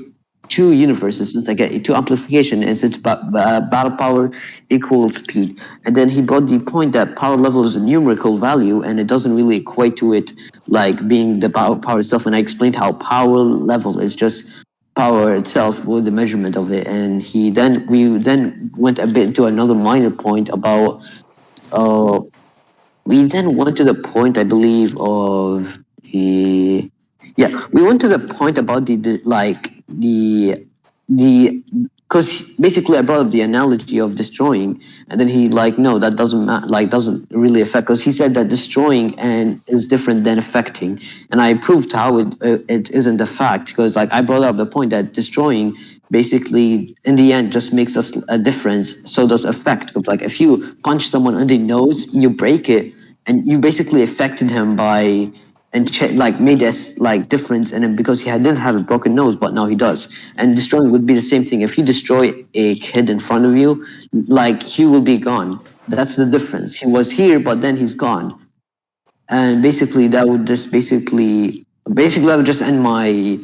two universes since I get a two amplification, and since battle power equals speed. And then he brought the point that power level is a numerical value, and it doesn't really equate to it like being the power itself. And I explained how power level is just power itself with the measurement of it. And we then went a bit into another minor point about uh, we then went to the point, I believe, of the we went to the point about the because basically I brought up the analogy of destroying, and then he like no, that doesn't really affect, because he said that destroying and is different than affecting, and I proved how it isn't a fact, because like I brought up the point that destroying basically in the end just makes us a difference. So does affect. But like if you punch someone on the nose, you break it, and you basically affected him by like made us like difference in him because didn't have a broken nose, but now he does. And destroying would be the same thing. If you destroy a kid in front of you, like he will be gone. That's the difference. He was here, but then he's gone. And basically that would just basically I would just end my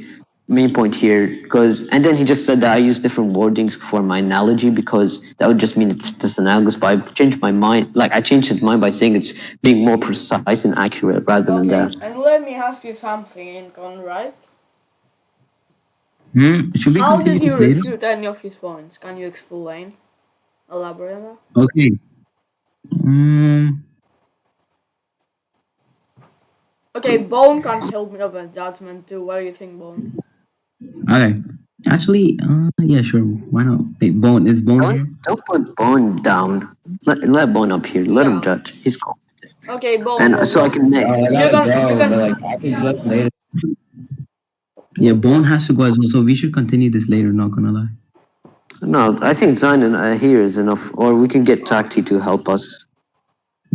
main point here, because and then he just said that I use different wordings for my analogy because that would just mean it's disanalogous. But I changed my mind, like I changed his mind by saying it's being more precise and accurate rather than that. And let me ask you something, Incon, right? Should we How continue did you this later? refute any of his points? Can you explain? Elaborate on that? Okay. Okay, Bone can help me with a judgment too. What do you think, Bone? Okay. Actually, yeah, sure. Why not? Wait, Bone is Bone here? Don't put Bone down. Let Bone up here. Let him judge. He's cool. Okay, Bone. And so I can I can judge later. Yeah, Bone has to go as well, so we should continue this later. Not gonna lie. No, I think Zion here is enough, or we can get Takti to help us.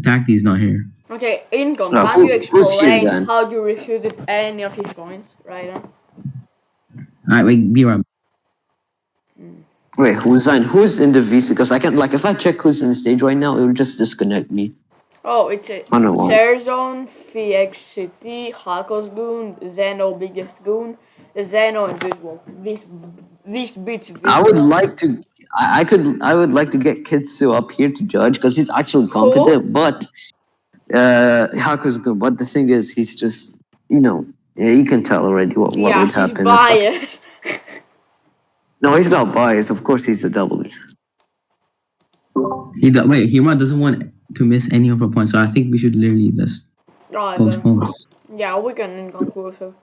Takti is not here. Okay, Incon, No, can you who's here explain then? how you refuted any of his points right now? Alright, wait, be right. Wait, who's Zion? Who's in the VC? Because I can like if I check who's in the stage right now, it will just disconnect me. Oh, it's a I don't know why. Serzon, FXCT, Hakoz Goon, Zeno Biggest Goon, Zeno and Visual. This beats Visual. I would like to. I would like to get Kitsu up here to judge because he's actually competent. But Haku's good. But the thing is, he's just you can tell already what would happen. He's biased. No, he's not biased. Of course, he's a W. Wait, Hima doesn't want to miss any of her points, so I think we should literally just postpone. Yeah, we can inconclusive.